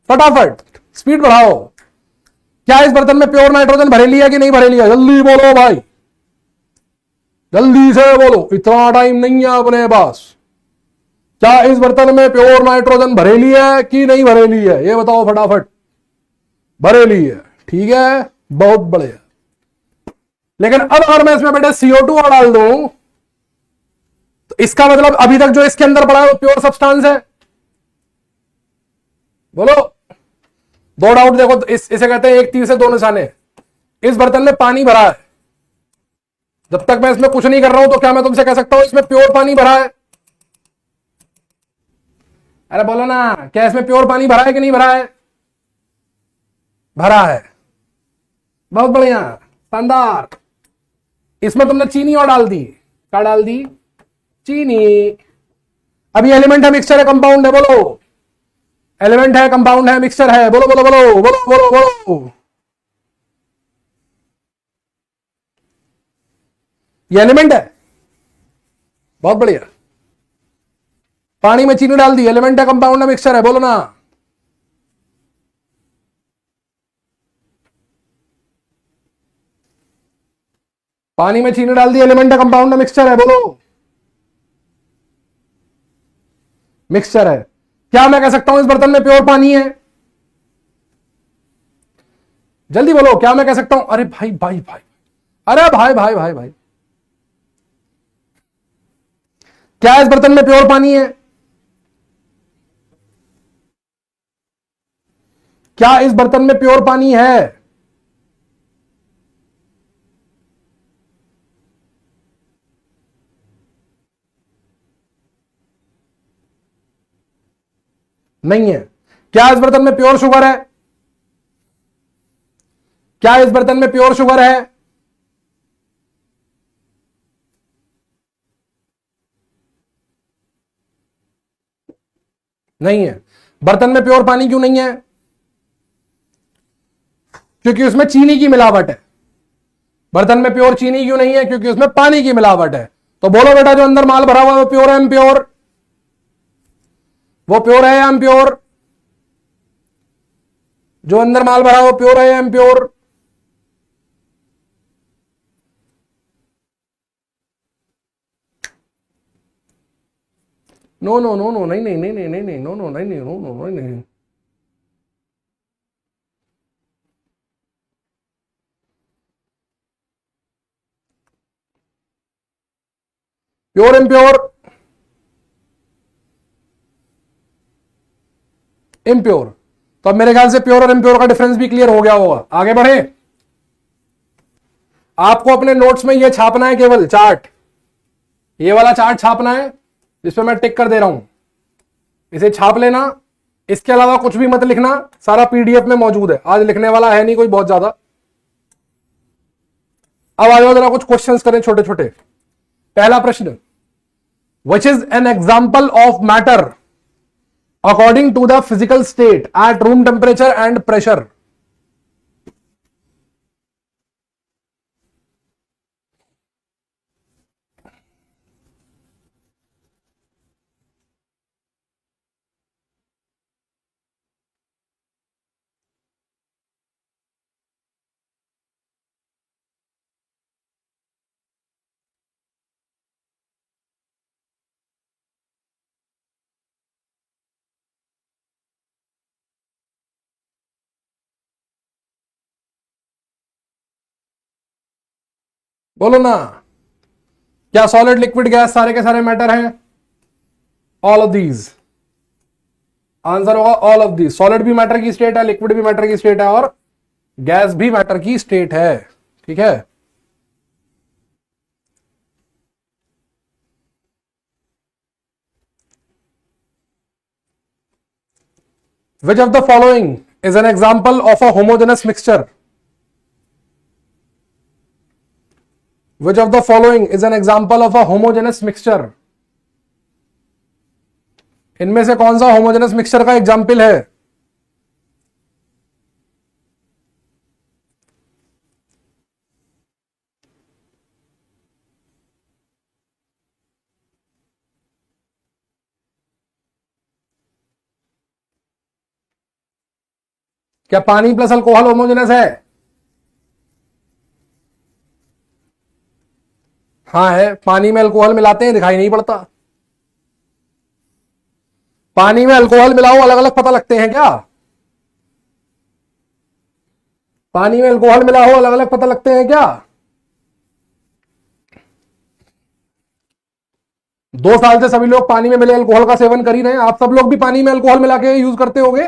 फटाफट स्पीड बढ़ाओ। क्या इस बर्तन में प्योर नाइट्रोजन भरे लिया कि नहीं भरे लिया? जल्दी बोलो भाई, जल्दी से बोलो, इतना टाइम नहीं है अपने पास। क्या इस बर्तन में प्योर नाइट्रोजन भरेली है कि नहीं भरेली है? ये बताओ फटाफट। भरेली है, ठीक है, बहुत बढ़िया। लेकिन अब अगर मैं इसमें बेटा CO2 और डाल दूं तो इसका मतलब अभी तक जो इसके अंदर पड़ा है वो प्योर सब्सटेंस है? बोलो। दो डाउट देखो, इसे कहते हैं एक तीर से दो निशाने। इस बर्तन में पानी भरा है, जब तक मैं इसमें कुछ नहीं कर रहा हूं तो क्या मैं तुमसे कह सकता हूं इसमें प्योर पानी भरा है? अरे बोलो ना, क्या इसमें प्योर पानी भरा है कि नहीं भरा है? भरा है, बहुत बढ़िया, शानदार। इसमें तुमने चीनी और डाल दी। क्या डाल दी? चीनी। अभी एलिमेंट है, मिक्सचर है, कंपाउंड है? बोलो। एलिमेंट है, कंपाउंड है, मिक्सचर है? बोलो बोलो बोलो बोलो बोलो बोलो। ये एलिमेंट है, बहुत बढ़िया। पानी में चीनी डाल दी, एलिमेंट है, कंपाउंड है, मिक्सचर है? बोलो ना। पानी में चीनी डाल दी, एलिमेंट है, कंपाउंड है, मिक्सचर है? बोलो। मिक्सचर है। क्या मैं कह सकता हूं इस बर्तन में प्योर पानी है? जल्दी बोलो, क्या मैं कह सकता हूं? अरे भाई भाई भाई, अरे भाई भाई भाई भाई, क्या इस बर्तन में प्योर पानी है? क्या इस बर्तन में प्योर पानी है? नहीं है। क्या इस बर्तन में प्योर शुगर है? क्या इस बर्तन में प्योर शुगर है? नहीं है। बर्तन में प्योर पानी क्यों नहीं है? क्योंकि उसमें चीनी की मिलावट है। बर्तन में प्योर चीनी क्यों नहीं है? क्योंकि उसमें पानी की मिलावट है। तो बोलो बेटा, जो अंदर माल भरा हुआ है वो प्योर है इम्प्योर? वो प्योर है या इम्प्योर? जो अंदर माल भरा वो प्योर है या impure? No no no no, नहीं नहीं नहीं नहीं नहीं नहीं, नो नो नहीं नहीं, नो नो नहीं नहीं। Pure impure? इम्प्योर। तो अब मेरे ख्याल से प्योर और इम्प्योर का डिफरेंस भी क्लियर हो गया होगा। आगे बढ़े। आपको अपने नोट्स में यह छापना है, केवल चार्ट, ये वाला चार्ट छापना है जिसपे मैं टिक कर दे रहा हूं। इसे छाप लेना, इसके अलावा कुछ भी मत लिखना, सारा पीडीएफ में मौजूद है। आज लिखने वाला है नहीं कोई बहुत ज्यादा। अब आ जाओ जरा कुछ क्वेश्चंस करें छोटे छोटे। पहला प्रश्न, which is an example of matter according to the physical state at room temperature and pressure? बोलो ना। क्या सॉलिड, लिक्विड, गैस सारे के सारे मैटर हैं? All of these. आंसर होगा ऑल ऑफ दीज। सॉलिड भी मैटर की स्टेट है, लिक्विड भी मैटर की स्टेट है, और गैस भी मैटर की स्टेट है। ठीक है। Which of the following is an example of a homogeneous mixture? Which of the following is an example of a homogeneous mixture? इनमें से कौन सा homogeneous mixture का एग्जाम्पल है? क्या पानी प्लस अल्कोहल होमोजेनस है? हाँ है। पानी में अल्कोहल मिलाते हैं, दिखाई नहीं पड़ता। पानी में अल्कोहल मिलाओ, अलग अलग पता लगते हैं क्या? पानी में अल्कोहल मिलाओ, अलग अलग पता लगते हैं क्या? 2 साल से सभी लोग पानी में मिले अल्कोहल का सेवन कर ही रहे हैं। आप सब लोग भी पानी में अल्कोहल मिला के यूज करते होंगे।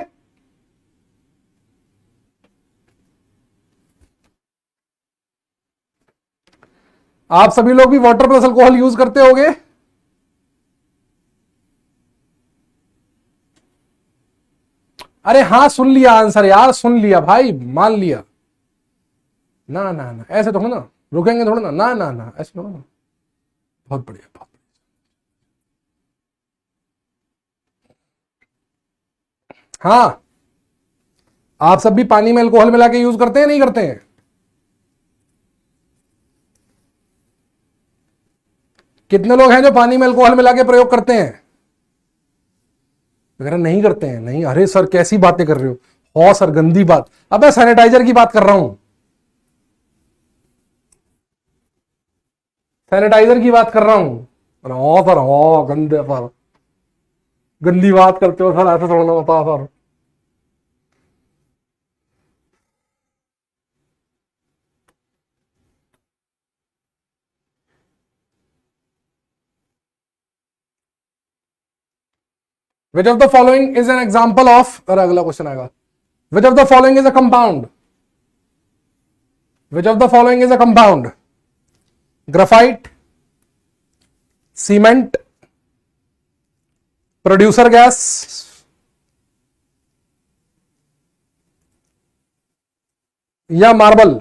आप सभी लोग भी वाटर प्लस अल्कोहल यूज करते होंगे। अरे हाँ, सुन लिया आंसर यार, सुन लिया भाई, मान लिया। ना ना ना, ऐसे थोड़ा ना रुकेंगे, थोड़ा ना ना ना ना, ऐसे थोड़ा ना। बहुत बढ़िया, बहुत बढ़िया। हाँ, आप सब भी पानी में अल्कोहल मिला के यूज करते हैं, नहीं करते हैं? कितने लोग हैं जो पानी में अल्कोहल मिला के प्रयोग करते हैं? अगर नहीं करते हैं, नहीं। अरे सर कैसी बातें कर रहे हो? हाँ सर, गंदी बात। अबे सैनिटाइजर की बात कर रहा हूं, सैनिटाइजर की बात कर रहा हूं। अरे हाँ सर, हाँ गंदे सर, गंदी बात करते हो सर, ऐसा थोड़ा ना होता sir. Which of the following is an example of, अरे अगला क्वेश्चन आएगा। विच of the following is a compound? Which of the following is a compound? Graphite, cement, producer gas, या मार्बल?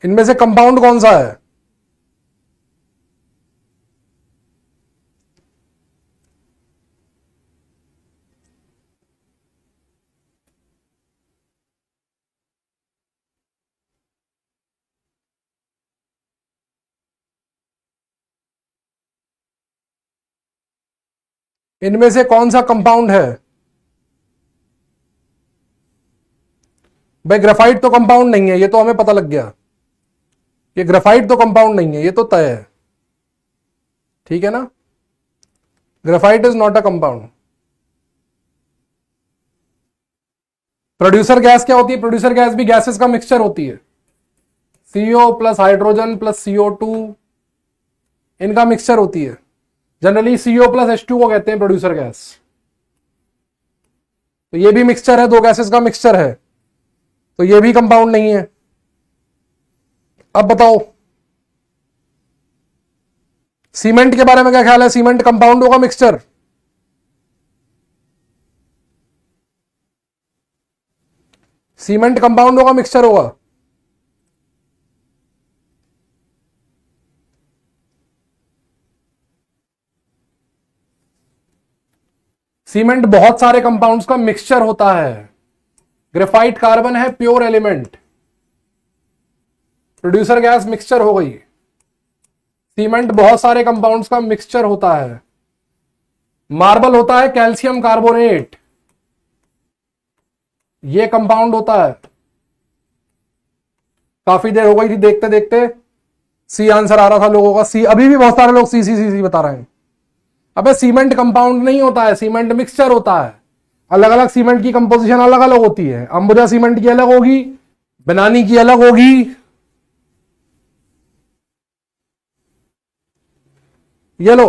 इनमें से कंपाउंड कौन सा है? इनमें से कौन सा कंपाउंड है? भाई ग्राफाइट तो कंपाउंड नहीं है, ये तो हमें पता लग गया। ये ग्राफाइट तो कंपाउंड नहीं है, ये तो तय है। ठीक है ना? Graphite is not a compound. Producer gas क्या होती है? प्रोड्यूसर गैस भी गैसेस का मिक्सचर होती है। CO plus hydrogen plus CO2, इनका मिक्सचर होती है। जनरली CO+H2 को कहते हैं प्रोड्यूसर गैस। तो ये भी मिक्सचर है, दो गैसेस का मिक्सचर है, तो ये भी कंपाउंड नहीं है। अब बताओ सीमेंट के बारे में क्या ख्याल है? सीमेंट कंपाउंड होगा, मिक्सचर? सीमेंट कंपाउंड होगा, मिक्सचर होगा? सीमेंट बहुत सारे कंपाउंड्स का मिक्सचर होता है। ग्रेफाइट कार्बन है, pure element. Producer gas mixture हो गई। सीमेंट बहुत सारे कंपाउंड्स का मिक्सचर होता है। मार्बल होता है कैल्शियम कार्बोनेट, ये कंपाउंड होता है। काफी देर हो गई थी देखते देखते, सी आंसर आ रहा था लोगों का। सी, अभी भी बहुत सारे लोग सी सी सी सी बता रहे हैं। अबे सीमेंट कंपाउंड नहीं होता है, सीमेंट मिक्सचर होता है। अलग अलग सीमेंट की कंपोजिशन अलग अलग होती है। अंबुजा सीमेंट की अलग होगी, बनानी की अलग होगी। ये लो,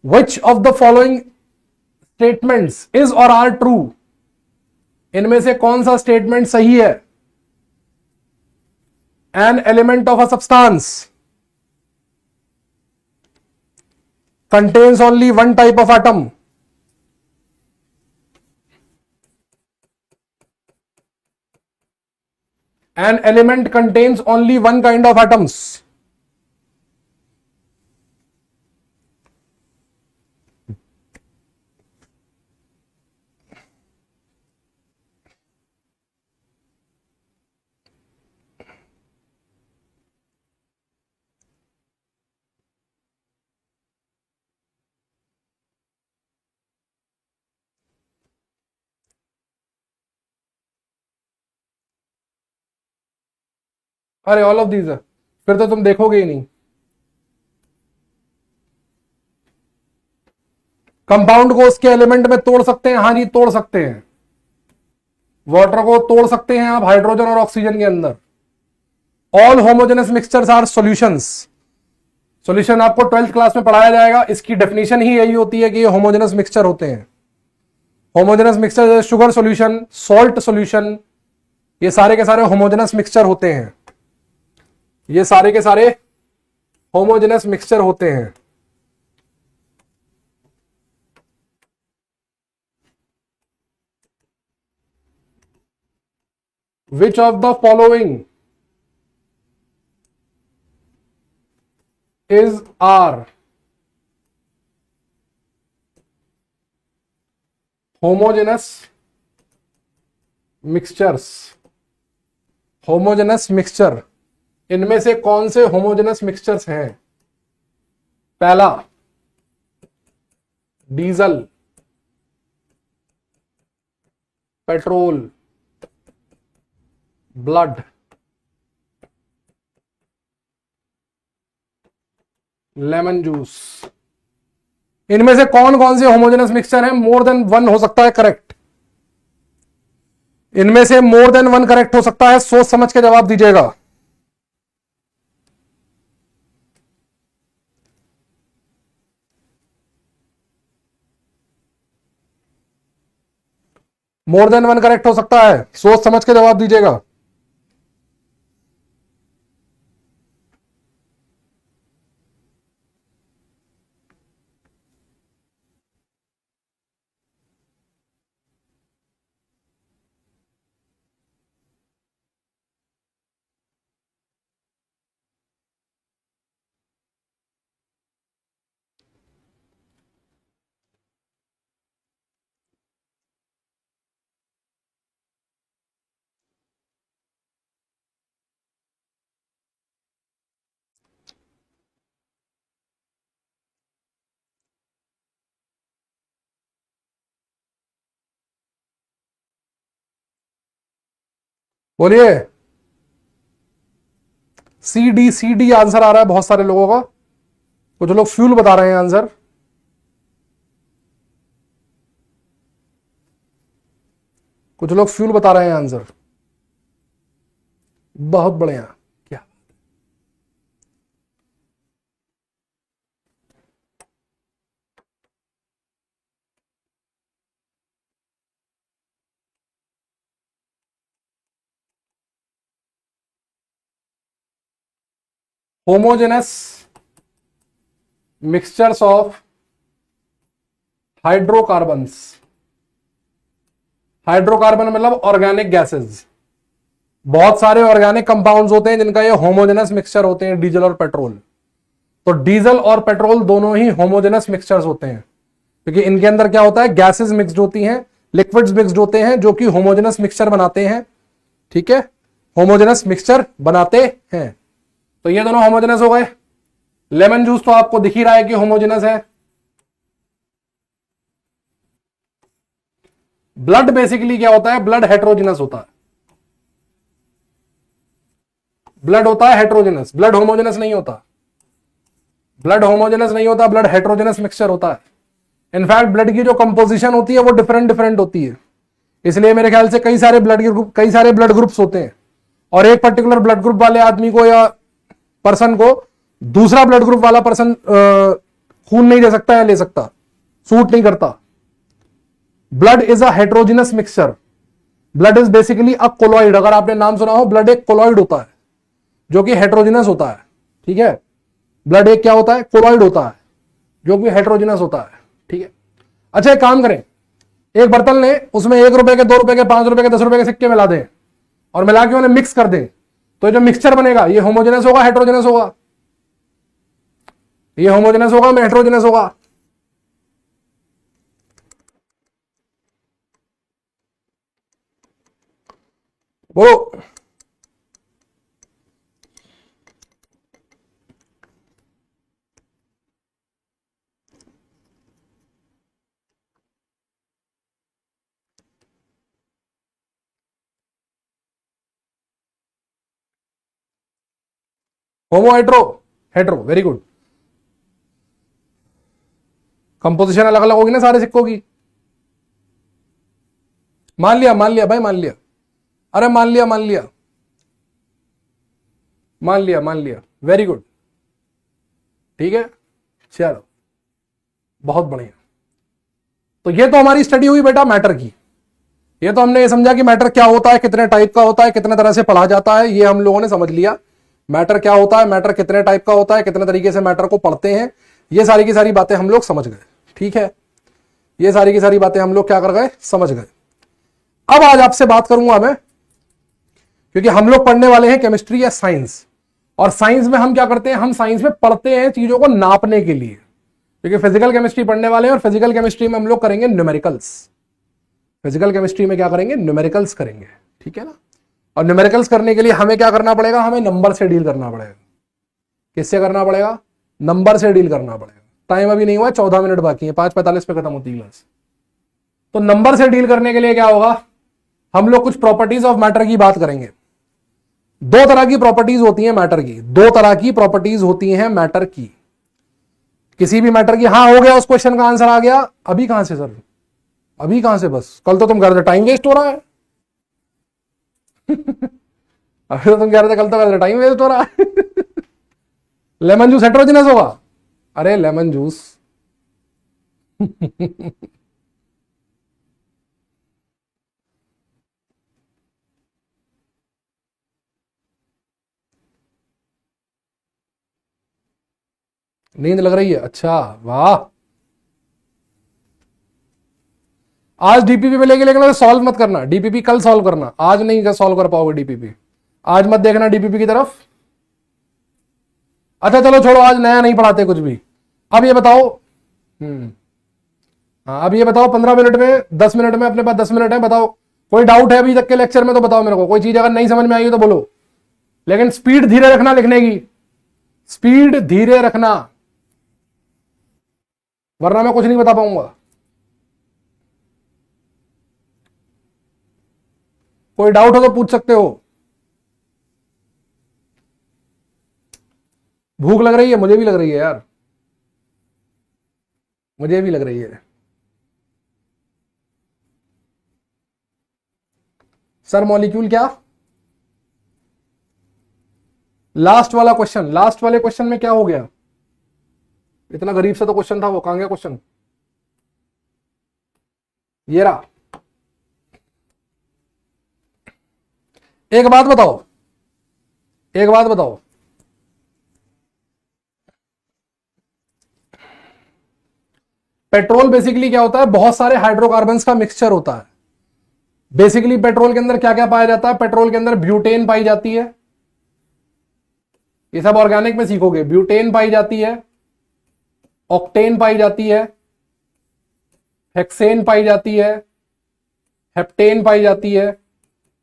which of the following statements is or are true? इनमें से कौन सा स्टेटमेंट सही है? An element of a substance contains only one type of atom. An element contains only one kind of atoms. अरे ऑल ऑफ दीज है, फिर तो तुम देखोगे ही नहीं। कंपाउंड को उसके एलिमेंट में तोड़ सकते हैं, हाँ जी तोड़ सकते हैं। वाटर को तोड़ सकते हैं आप हाइड्रोजन और ऑक्सीजन के अंदर। All homogeneous mixtures are solutions. Solution आपको 12th क्लास में पढ़ाया जाएगा, इसकी डेफिनेशन ही यही होती है कि ये होमोजेनस मिक्सचर होते हैं। होमोजेनस मिक्सचर जैसे शुगर सॉल्यूशन, सॉल्ट सॉल्यूशन, ये सारे के सारे होमोजेनस मिक्सचर होते हैं। ये सारे के सारे होमोजेनस मिक्सचर होते हैं। विच of the following is are homogeneous mixtures। Homogeneous mixture, इनमें से कौन से होमोजेनस मिक्सचर्स हैं? पहला diesel, petrol, blood, lemon juice. इनमें से कौन कौन से होमोजेनस मिक्सचर है? मोर देन वन हो सकता है करेक्ट। इनमें से मोर देन वन करेक्ट हो सकता है, सोच समझ के जवाब दीजिएगा। मोर देन वन करेक्ट हो सकता है, सोच समझ के जवाब दीजिएगा। बोलिए। सी डी आंसर आ रहा है बहुत सारे लोगों का। कुछ लोग फ्यूल बता रहे हैं आंसर। कुछ लोग फ्यूल बता रहे हैं आंसर। बहुत बढ़िया। क्या homogeneous mixtures of hydrocarbons. Hydrocarbon मतलब ऑर्गेनिक गैसेस। बहुत सारे ऑर्गेनिक कंपाउंड्स होते हैं जिनका ये होमोजेनस मिक्सचर होते हैं, डीजल और पेट्रोल। तो डीजल और पेट्रोल दोनों ही होमोजेनस मिक्सचर्स होते हैं, क्योंकि इनके अंदर क्या होता है, गैसेस मिक्सड होती हैं, लिक्विड्स मिक्सड होते हैं, जो कि होमोजेनस मिक्सचर बनाते हैं। ठीक है, होमोजेनस मिक्सचर बनाते हैं। तो ये दोनों होमोजेनस हो गए। लेमन जूस तो आपको दिख ही रहा है कि होमोजेनस है। ब्लड बेसिकली क्या होता है? ब्लड हेट्रोजेनस होता है। ब्लड होता है हेट्रोजेनस, ब्लड होमोजेनस नहीं होता। ब्लड होमोजेनस नहीं होता, ब्लड हेट्रोजेनस मिक्सचर होता है। इनफैक्ट ब्लड की जो कंपोजिशन होती है वो डिफरेंट डिफरेंट होती है। इसलिए मेरे ख्याल से कई सारे ब्लड ग्रुप्स होते हैं, और एक पर्टिकुलर ब्लड ग्रुप वाले आदमी को या पर्सन को दूसरा ब्लड ग्रुप वाला पर्सन खून नहीं दे सकता या ले सकता, सूट नहीं करता। Blood is a heterogeneous mixture. Blood is basically a colloid. अगर आपने नाम सुना हो, ब्लड एक कोलॉइड होता है जो कि हेट्रोजिनस होता है। ठीक है, ब्लड एक क्या होता है? कोलॉइड होता है, जो कि हेट्रोजिनस होता है। ठीक है, अच्छा एक काम करें, एक बर्तन ले, उसमें 1 रुपए के, 2 रुपए के, 5 रुपए के, 10 रुपए के सिक्के मिला दें और मिला के उन्हें मिक्स कर दें, तो जो मिक्सचर बनेगा ये होमोजेनस होगा, हेट्रोजेनस होगा? ये होमोजेनस होगा, में हेट्रोजेनस होगा? बोलो। Homo hetero, hetero, very good. Composition अलग अलग होगी ना सारे सिक्कों की। मान लिया भाई, मान लिया। अरे मान लिया, वेरी गुड, ठीक है, चलो बहुत बढ़िया। तो ये तो हमारी स्टडी हुई बेटा मैटर की। ये तो हमने ये समझा कि मैटर क्या होता है, कितने टाइप का होता है, कितने तरह से पढ़ा जाता है, ये हम लोगों ने समझ लिया। मैटर क्या होता है, मैटर कितने टाइप का होता है, कितने तरीके से मैटर को पढ़ते हैं, ये सारी की सारी बातें हम लोग समझ गए। ठीक है, ये सारी की सारी बातें हम लोग क्या कर गए, समझ गए। अब आज आपसे बात करूंगा मैं, क्योंकि हम लोग पढ़ने वाले हैं केमिस्ट्री या साइंस, और साइंस में हम क्या करते हैं, हम साइंस में पढ़ते हैं चीजों को नापने के लिए, क्योंकि फिजिकल केमिस्ट्री पढ़ने वाले हैं और फिजिकल केमिस्ट्री में हम लोग करेंगे न्यूमेरिकल्स। फिजिकल केमिस्ट्री में क्या करेंगे, न्यूमेरिकल्स करेंगे, ठीक है ना। और न्यूमेरिकल्स करने के लिए हमें क्या करना पड़ेगा, हमें नंबर से डील करना पड़ेगा। किससे करना पड़ेगा, नंबर से डील करना पड़ेगा। टाइम अभी नहीं हुआ, 14 मिनट बाकी है, 5:45 पे खत्म होती है क्लास। तो नंबर से डील करने के लिए क्या होगा, हम लोग कुछ प्रॉपर्टीज ऑफ मैटर की बात करेंगे। दो तरह की प्रॉपर्टीज होती हैं मैटर की, दो तरह की प्रॉपर्टीज होती हैं मैटर की, किसी भी मैटर की। हाँ हो गया, उस क्वेश्चन का आंसर आ गया। अभी कहां से सर, अभी कहां से, बस कल तो तुम कह रहे थे टाइम वेस्ट हो रहा है। अभी तो तुम कह रहे थे कल तो कह रहे थे टाइम वेस्ट हो रहा है। लेमन जूस हेट्रोजिनस होगा, अरे लेमन जूस। नींद लग रही है, अच्छा वाह। आज डीपीपी पे लेके लेकिन सॉल्व मत करना, डीपीपी कल सॉल्व करना, आज नहीं सॉल्व कर पाओगे डीपीपी। आज मत देखना डीपीपी की तरफ। अच्छा चलो छोड़ो, आज नया नहीं पढ़ाते कुछ भी। अब ये बताओ, हाँ अब ये बताओ, 15 मिनट में, 10 मिनट में, अपने पास 10 मिनट है, बताओ कोई डाउट है अभी तक के लेक्चर में तो बताओ मेरे को। कोई चीज अगर नहीं समझ में आई हो तो बोलो, लेकिन स्पीड धीरे रखना लिखने की, स्पीड धीरे रखना, वरना मैं कुछ नहीं बता पाऊंगा। कोई डाउट हो तो पूछ सकते हो। भूख लग रही है, मुझे भी लग रही है यार, मुझे भी लग रही है। सर मॉलिक्यूल क्या, लास्ट वाला क्वेश्चन, लास्ट वाले क्वेश्चन में क्या हो गया, इतना गरीब सा तो क्वेश्चन था वो, कहां गया क्वेश्चन, ये रहा। एक बात बताओ, एक बात बताओ, पेट्रोल बेसिकली क्या होता है, बहुत सारे हाइड्रोकार्बन्स का मिक्सचर होता है। बेसिकली पेट्रोल के अंदर क्या क्या पाया जाता है, पेट्रोल के अंदर ब्यूटेन पाई जाती है, ये सब ऑर्गेनिक में सीखोगे। ब्यूटेन पाई जाती है, ऑक्टेन पाई जाती है, हेक्सेन पाई जाती है, हेप्टेन पाई जाती है।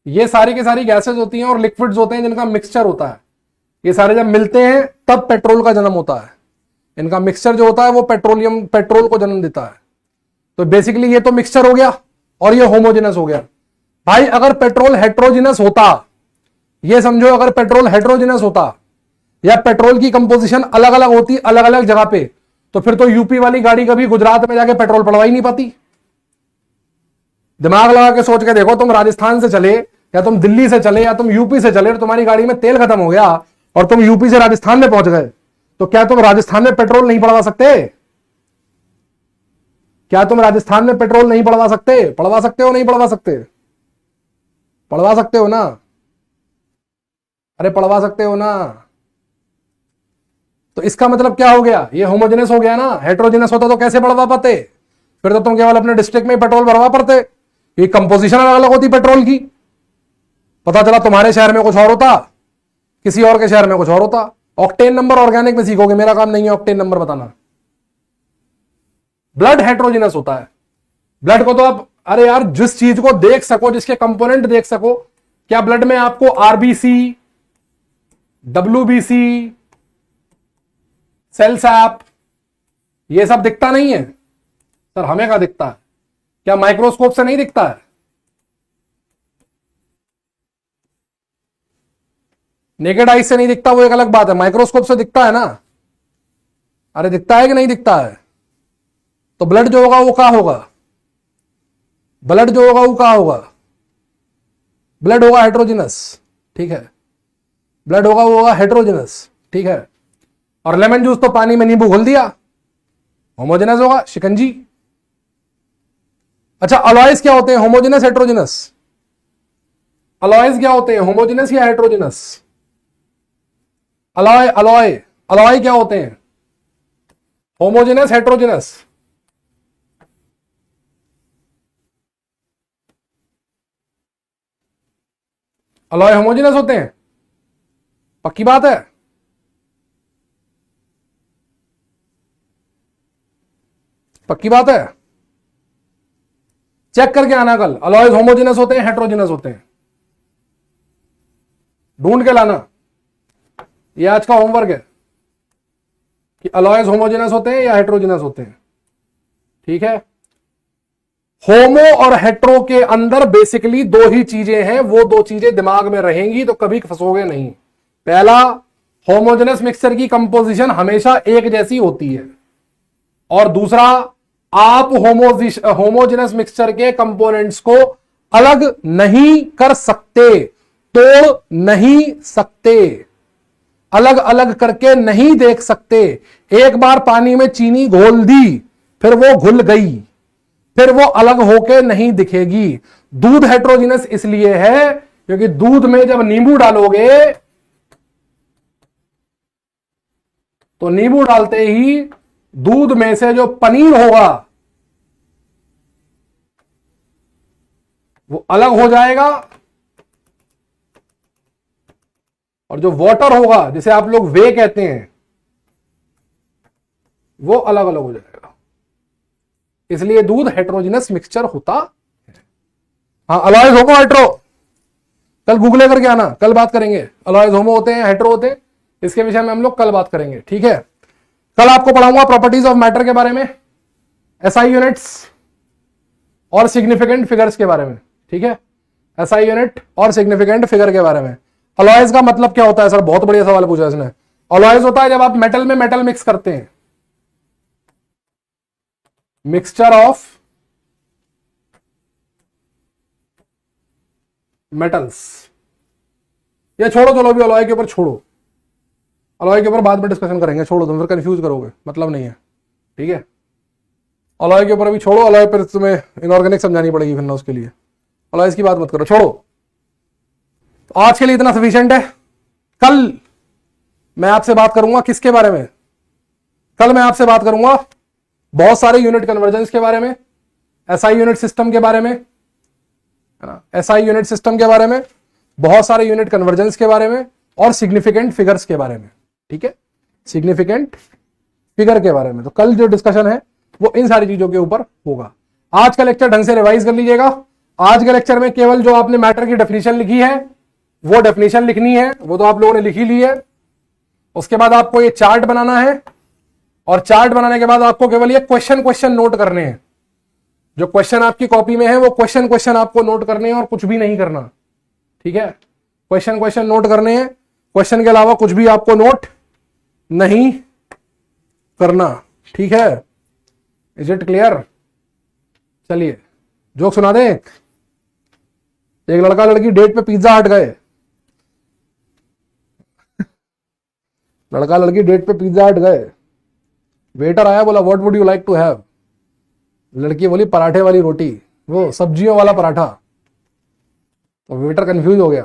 ये सारी की सारी गैसेस होती हैं और लिक्विड्स होते हैं जिनका मिक्सचर होता है। ये सारे जब मिलते हैं तब पेट्रोल का जन्म होता है। इनका मिक्सचर जो होता है वो पेट्रोलियम, पेट्रोल को जन्म देता है। तो बेसिकली ये तो मिक्सचर हो गया और ये होमोजेनस हो गया। भाई अगर पेट्रोल हेट्रोजिनस होता, ये समझो अगर पेट्रोल हेट्रोजिनस होता या पेट्रोल की कंपोजिशन अलग अलग होती अलग अलग जगह पे, तो फिर तो यूपी वाली गाड़ी कभी गुजरात में जाके पेट्रोल पड़वा ही नहीं पाती। दिमाग लगा के सोच के देखो, तुम राजस्थान से चले या तुम दिल्ली से चले या तुम यूपी से चले, तो तुम्हारी गाड़ी में तेल खत्म हो गया और तुम यूपी से राजस्थान में पहुंच गए, तो क्या तुम राजस्थान में पेट्रोल नहीं पड़वा सकते? क्या तुम राजस्थान में पेट्रोल नहीं पड़वा सकते? पड़वा सकते हो, नहीं पड़वा सकते? पड़वा सकते हो ना, अरे पड़वा सकते हो ना। तो इसका मतलब क्या हो गया, ये होमोजेनस हो गया ना। हेट्रोजेनस होता तो कैसे पड़वा पाते? फिर तो तुम केवल अपने डिस्ट्रिक्ट में पेट्रोल भरवा पड़ते। ये कंपोजिशन अलग अलग होती पेट्रोल की। पता चला तुम्हारे शहर में कुछ और होता, किसी और के शहर में कुछ और होता। ऑक्टेन नंबर ऑर्गेनिक में सीखोगे, मेरा काम नहीं है ऑक्टेन नंबर बताना। ब्लड हेट्रोजेनस होता है। ब्लड को तो आप, अरे यार जिस चीज को देख सको, जिसके कंपोनेंट देख सको, क्या ब्लड में आपको आरबीसी, डब्ल्यूबीसी, सेल सैप, ये सब दिखता नहीं है? सर हमें क्या दिखता है? क्या माइक्रोस्कोप से नहीं दिखता है? नेकेड आइज से नहीं दिखता वो एक अलग बात है, माइक्रोस्कोप से दिखता है ना। अरे दिखता है कि नहीं दिखता है? तो ब्लड जो होगा वो क्या होगा? ब्लड जो होगा वो क्या होगा? ब्लड होगा हेट्रोजिनस, ठीक है। ब्लड होगा वो होगा हेट्रोजिनस, ठीक है। और लेमन जूस तो पानी में नींबू घोल दिया, होमोजेनस होगा, शिकंजी। अच्छा, अलॉयज क्या होते हैं? Homogeneous, heterogeneous? अलॉयज क्या होते हैं? होमोजेनस या हेट्रोजिनस? अलॉय अलॉय अलॉय क्या होते हैं? Homogeneous, heterogeneous? अलॉय होमोजेनस होते हैं, पक्की बात है। पक्की बात है, चेक करके आना कल। अलॉयज होमोजेनस होते हैं, हेट्रोजेनस होते हैं, ढूंढ के लाना। ये आज का होमवर्क है कि अलॉयज होमोजेनस होते हैं या हेट्रोजेनस होते हैं, ठीक है। होमो और हेट्रो के अंदर बेसिकली दो ही चीजें हैं, वो दो चीजें दिमाग में रहेंगी तो कभी फंसोगे नहीं। पहला, होमोजेनस मिक्सचर की कंपोजिशन हमेशा एक जैसी होती है, और दूसरा, आप होमोजेनस मिक्सचर के कंपोनेंट्स को अलग नहीं कर सकते, तोड़ नहीं सकते, अलग अलग करके नहीं देख सकते। एक बार पानी में चीनी घोल दी, फिर वो घुल गई, फिर वो अलग होके नहीं दिखेगी। दूध हेट्रोजिनस इसलिए है क्योंकि दूध में जब नींबू डालोगे तो नींबू डालते ही दूध में से जो पनीर होगा वो अलग हो जाएगा, और जो वाटर होगा जिसे आप लोग वे कहते हैं वो अलग अलग हो जाएगा। इसलिए दूध हेट्रोजिनस मिक्सचर होता है। हाँ, अलॉयज होमो हेट्रो कल गूगल करके आना, कल बात करेंगे। अलॉयज होमो होते हैं, हेट्रो होते हैं, इसके विषय में हम लोग कल बात करेंगे, ठीक है। कल आपको पढ़ाऊंगा प्रॉपर्टीज ऑफ मैटर के बारे में, एसआई यूनिट्स और सिग्निफिकेंट फिगर्स के बारे में, ठीक है। एसआई यूनिट और सिग्निफिकेंट फिगर के बारे में। अलॉयज का मतलब क्या होता है सर? बहुत बढ़िया सवाल पूछा इसने। अलॉयज होता है जब आप मेटल में मेटल मिक्स करते हैं, मिक्सचर ऑफ मेटल्स। ये छोड़ो, चलो अभी अलॉय के ऊपर छोड़ो, अलॉय के ऊपर बाद में डिस्कशन करेंगे, छोड़ो, तुम फिर कंफ्यूज करोगे, मतलब नहीं है, ठीक है। अलॉय के ऊपर अभी छोड़ो, अलॉय पर तुम्हें इनऑर्गेनिक समझानी पड़ेगी फिर ना, उसके लिए अलॉयज की बात मत करो, छोड़ो। तो आज के लिए इतना सफिशिएंट है। कल मैं आपसे बात करूंगा किसके बारे में? कल मैं आपसे बात करूंगा बहुत सारे यूनिट कन्वर्जेंस के बारे में, एसआई यूनिट सिस्टम के बारे में, है ना, एसआई यूनिट सिस्टम के बारे में, बहुत सारे यूनिट कन्वर्जेंस के बारे में, और सिग्निफिकेंट फिगर्स के बारे में, ठीक है, सिग्निफिकेंट फिगर के बारे में। तो कल जो डिस्कशन है वो इन सारी चीजों के ऊपर होगा। आज का लेक्चर ढंग से रिवाइज कर लीजिएगा। आज के लेक्चर में केवल जो आपने मैटर की डेफिनेशन लिखी है वो डेफिनेशन लिखनी है, वो तो आप लोगों ने लिखी ली है। उसके बाद आपको ये चार्ट बनाना है, और चार्ट बनाने के बाद आपको केवल ये क्वेश्चन नोट करने हैं। जो क्वेश्चन आपकी कॉपी में है वो क्वेश्चन आपको नोट करने हैं, और कुछ भी नहीं करना, ठीक है। क्वेश्चन नोट करने हैं, क्वेश्चन के अलावा कुछ भी आपको नोट नहीं करना, ठीक है। Is it clear? चलिए जोक सुना दें। एक लड़का लड़की डेट पे पिज्जा हट गए। लड़का लड़की डेट पे पिज्जा हट गए, वेटर आया, बोला what would you like to have? लड़की बोली पराठे वाली रोटी, वो सब्जियों वाला पराठा। तो वेटर कंफ्यूज हो गया।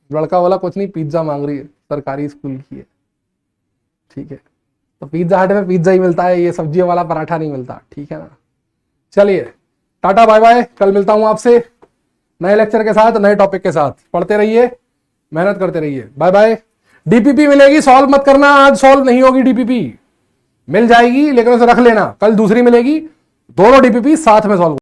लड़का बोला कुछ नहीं, पिज्जा मांग रही है, सरकारी स्कूल की है, ठीक है। तो पिज्जा हट में पिज्जा ही मिलता है, ये सब्जियों वाला पराठा नहीं मिलता, ठीक है ना। चलिए टाटा बाय बाय, कल मिलता हूं आपसे नए लेक्चर के साथ, नए टॉपिक के साथ। पढ़ते रहिए, मेहनत करते रहिए, बाय बाय। डीपीपी मिलेगी, सॉल्व मत करना, आज सॉल्व नहीं होगी डीपीपी, मिल जाएगी लेकिन उसे रख लेना, कल दूसरी मिलेगी, दोनों डीपीपी साथ में सॉल्व